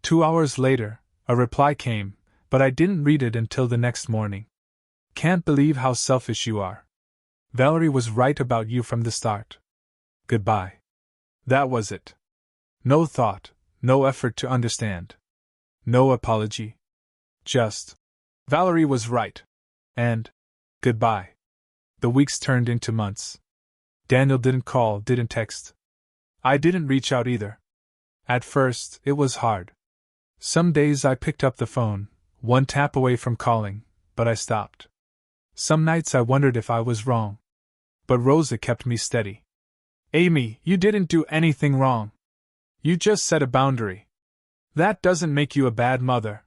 2 hours later, a reply came, but I didn't read it until the next morning. Can't believe how selfish you are. Valerie was right about you from the start. Goodbye. That was it. No thought, no effort to understand. No apology. Just, Valerie was right. And, goodbye. The weeks turned into months. Daniel didn't call, didn't text. I didn't reach out either. At first, it was hard. Some days I picked up the phone, one tap away from calling, but I stopped. Some nights I wondered if I was wrong. But Rosa kept me steady. Amy, you didn't do anything wrong. You just set a boundary. That doesn't make you a bad mother.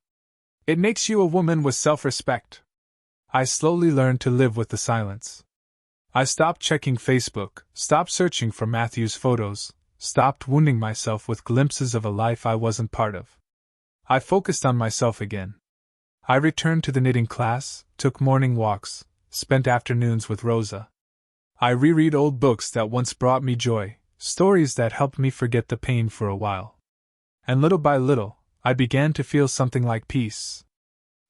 It makes you a woman with self-respect. I slowly learned to live with the silence. I stopped checking Facebook, stopped searching for Matthew's photos, stopped wounding myself with glimpses of a life I wasn't part of. I focused on myself again. I returned to the knitting class, took morning walks, spent afternoons with Rosa. I reread old books that once brought me joy, stories that helped me forget the pain for a while. And little by little, I began to feel something like peace.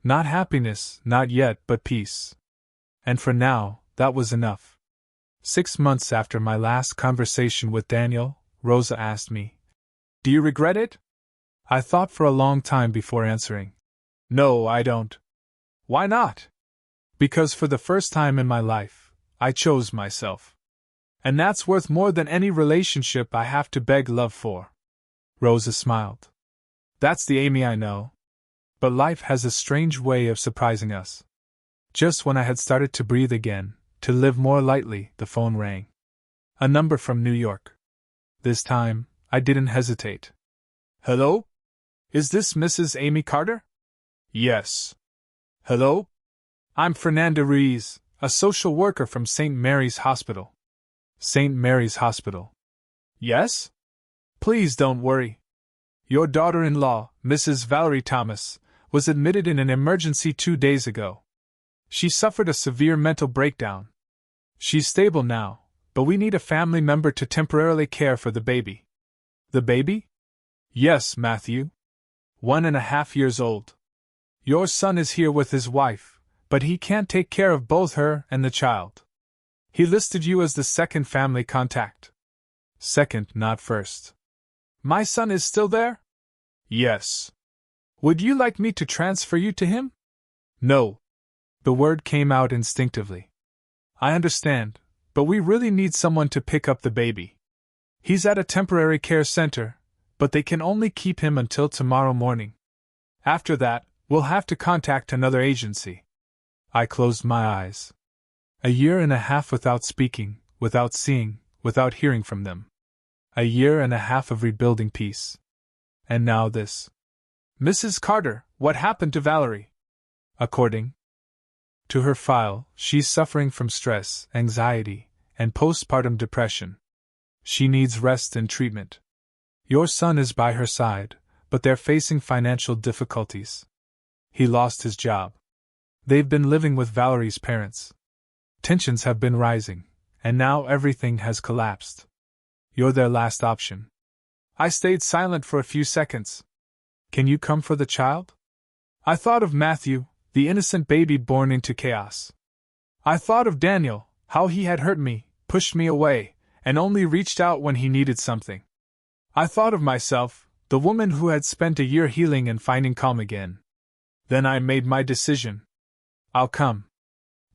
Not happiness, not yet, but peace. And for now, that was enough. 6 months after my last conversation with Daniel, Rosa asked me, "Do you regret it?" I thought for a long time before answering. No, I don't. Why not? Because for the first time in my life, I chose myself. And that's worth more than any relationship I have to beg love for. Rosa smiled. That's the Amy I know. But life has a strange way of surprising us. Just when I had started to breathe again, to live more lightly, the phone rang. A number from New York. This time, I didn't hesitate. Hello? Is this Mrs. Amy Carter? Yes. Hello? I'm Fernanda Ruiz, a social worker from St. Mary's Hospital. St. Mary's Hospital. Yes? Please don't worry. Your daughter-in-law, Mrs. Valerie Thomas, was admitted in an emergency 2 days ago. She suffered a severe mental breakdown. She's stable now, but we need a family member to temporarily care for the baby. The baby? Yes, Matthew. 1.5 years old. Your son is here with his wife, but he can't take care of both her and the child. He listed you as the second family contact. Second, not first. My son is still there? Yes. Would you like me to transfer you to him? No. The word came out instinctively. I understand, but we really need someone to pick up the baby. He's at a temporary care center, but they can only keep him until tomorrow morning. After that, we'll have to contact another agency. I closed my eyes. 1.5 years without speaking, without seeing, without hearing from them. 1.5 years of rebuilding peace. And now this. Mrs. Carter, what happened to Valerie? According to her file, she's suffering from stress, anxiety, and postpartum depression. She needs rest and treatment. Your son is by her side, but they're facing financial difficulties. He lost his job. They've been living with Valerie's parents. Tensions have been rising, and now everything has collapsed. You're their last option. I stayed silent for a few seconds. Can you come for the child? I thought of Matthew, the innocent baby born into chaos. I thought of Daniel, how he had hurt me, pushed me away, and only reached out when he needed something. I thought of myself, the woman who had spent a year healing and finding calm again. Then I made my decision. I'll come.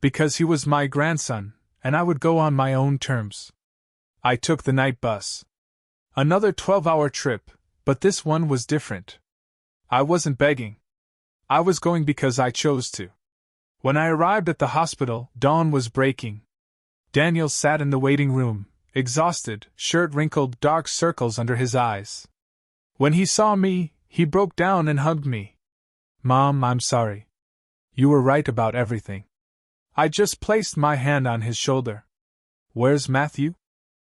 Because he was my grandson, and I would go on my own terms. I took the night bus. Another 12-hour trip, but this one was different. I wasn't begging. I was going because I chose to. When I arrived at the hospital, dawn was breaking. Daniel sat in the waiting room, exhausted, shirt wrinkled, dark circles under his eyes. When he saw me, he broke down and hugged me. Mom, I'm sorry. You were right about everything. I just placed my hand on his shoulder. Where's Matthew?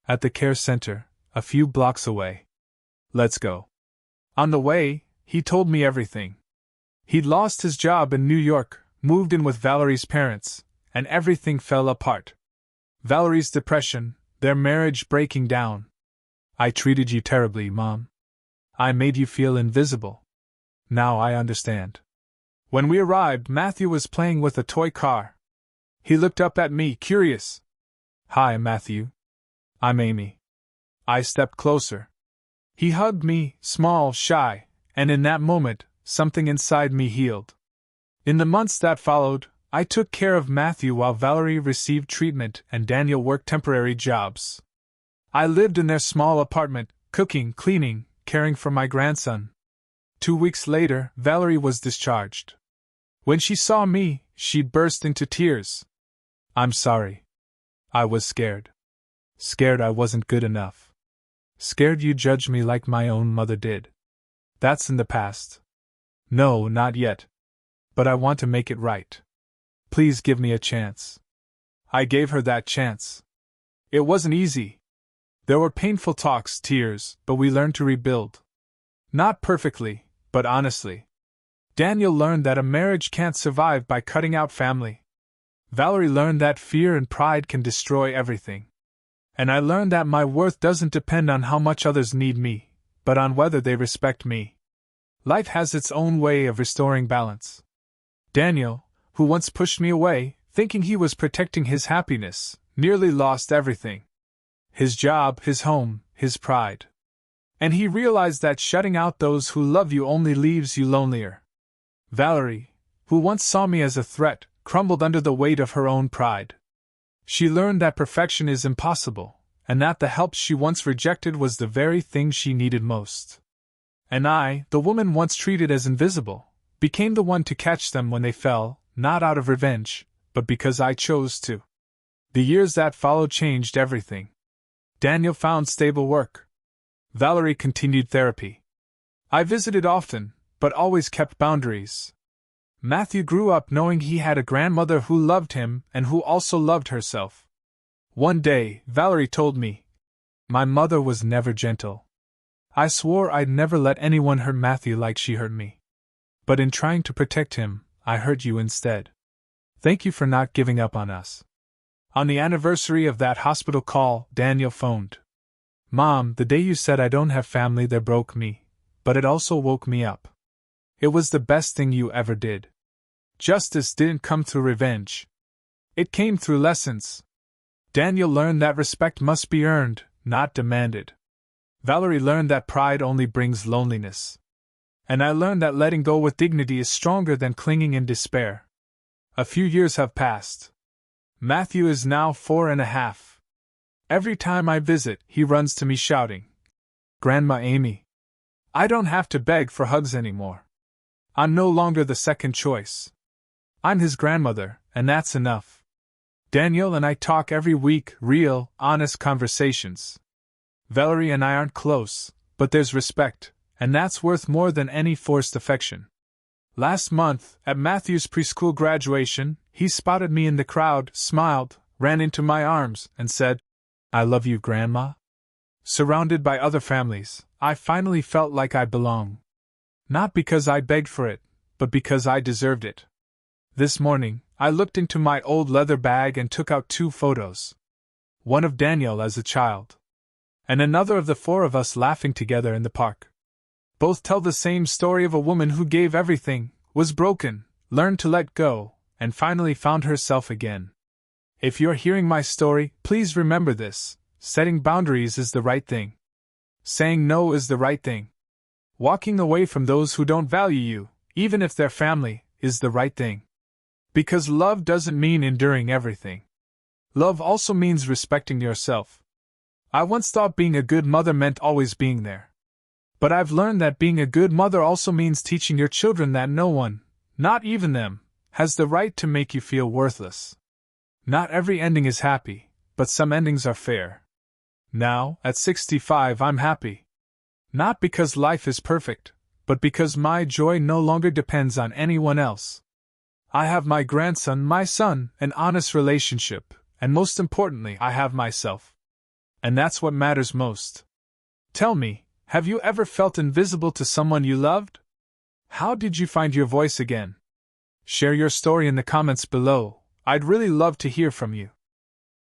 At the care center, a few blocks away. Let's go. On the way, he told me everything. He'd lost his job in New York, moved in with Valerie's parents, and everything fell apart. Valerie's depression, their marriage breaking down. I treated you terribly, Mom. I made you feel invisible. Now I understand. When we arrived, Matthew was playing with a toy car. He looked up at me, curious. Hi, Matthew. I'm Amy. I stepped closer. He hugged me, small, shy, and in that moment, something inside me healed. In the months that followed, I took care of Matthew while Valerie received treatment and Daniel worked temporary jobs. I lived in their small apartment, cooking, cleaning, caring for my grandson. 2 weeks later, Valerie was discharged. When she saw me, she burst into tears. I'm sorry. I was scared. Scared I wasn't good enough. Scared you judged me like my own mother did. That's in the past. No, not yet. But I want to make it right. Please give me a chance. I gave her that chance. It wasn't easy. There were painful talks, tears, but we learned to rebuild. Not perfectly, but honestly. Daniel learned that a marriage can't survive by cutting out family. Valerie learned that fear and pride can destroy everything. And I learned that my worth doesn't depend on how much others need me, but on whether they respect me. Life has its own way of restoring balance. Daniel, who once pushed me away, thinking he was protecting his happiness, nearly lost everything. His job, his home, his pride. And he realized that shutting out those who love you only leaves you lonelier. Valerie, who once saw me as a threat, crumbled under the weight of her own pride. She learned that perfection is impossible, and that the help she once rejected was the very thing she needed most. And I, the woman once treated as invisible, became the one to catch them when they fell, not out of revenge, but because I chose to. The years that followed changed everything. Daniel found stable work. Valerie continued therapy. I visited often, but always kept boundaries. Matthew grew up knowing he had a grandmother who loved him and who also loved herself. One day, Valerie told me, my mother was never gentle. I swore I'd never let anyone hurt Matthew like she hurt me. But in trying to protect him, I hurt you instead. Thank you for not giving up on us. On the anniversary of that hospital call, Daniel phoned. Mom, the day you said I don't have family that broke me, but it also woke me up. It was the best thing you ever did. Justice didn't come through revenge. It came through lessons. Daniel learned that respect must be earned, not demanded. Valerie learned that pride only brings loneliness. And I learned that letting go with dignity is stronger than clinging in despair. A few years have passed. Matthew is now 4.5. Every time I visit, he runs to me shouting, Grandma Amy. I don't have to beg for hugs anymore. I'm no longer the second choice. I'm his grandmother, and that's enough. Daniel and I talk every week, real, honest conversations. Valerie and I aren't close, but there's respect, and that's worth more than any forced affection. Last month, at Matthew's preschool graduation, he spotted me in the crowd, smiled, ran into my arms, and said, I love you, Grandma. Surrounded by other families, I finally felt like I belong. Not because I begged for it, but because I deserved it. This morning, I looked into my old leather bag and took out 2 photos. One of Daniel as a child. And another of the 4 of us laughing together in the park. Both tell the same story of a woman who gave everything, was broken, learned to let go, and finally found herself again. If you're hearing my story, please remember this: setting boundaries is the right thing. Saying no is the right thing. Walking away from those who don't value you, even if they're family, is the right thing. Because love doesn't mean enduring everything. Love also means respecting yourself. I once thought being a good mother meant always being there. But I've learned that being a good mother also means teaching your children that no one, not even them, has the right to make you feel worthless. Not every ending is happy, but some endings are fair. Now, at 65, I'm happy. Not because life is perfect, but because my joy no longer depends on anyone else. I have my grandson, my son, an honest relationship, and most importantly, I have myself. And that's what matters most. Tell me, have you ever felt invisible to someone you loved? How did you find your voice again? Share your story in the comments below. I'd really love to hear from you.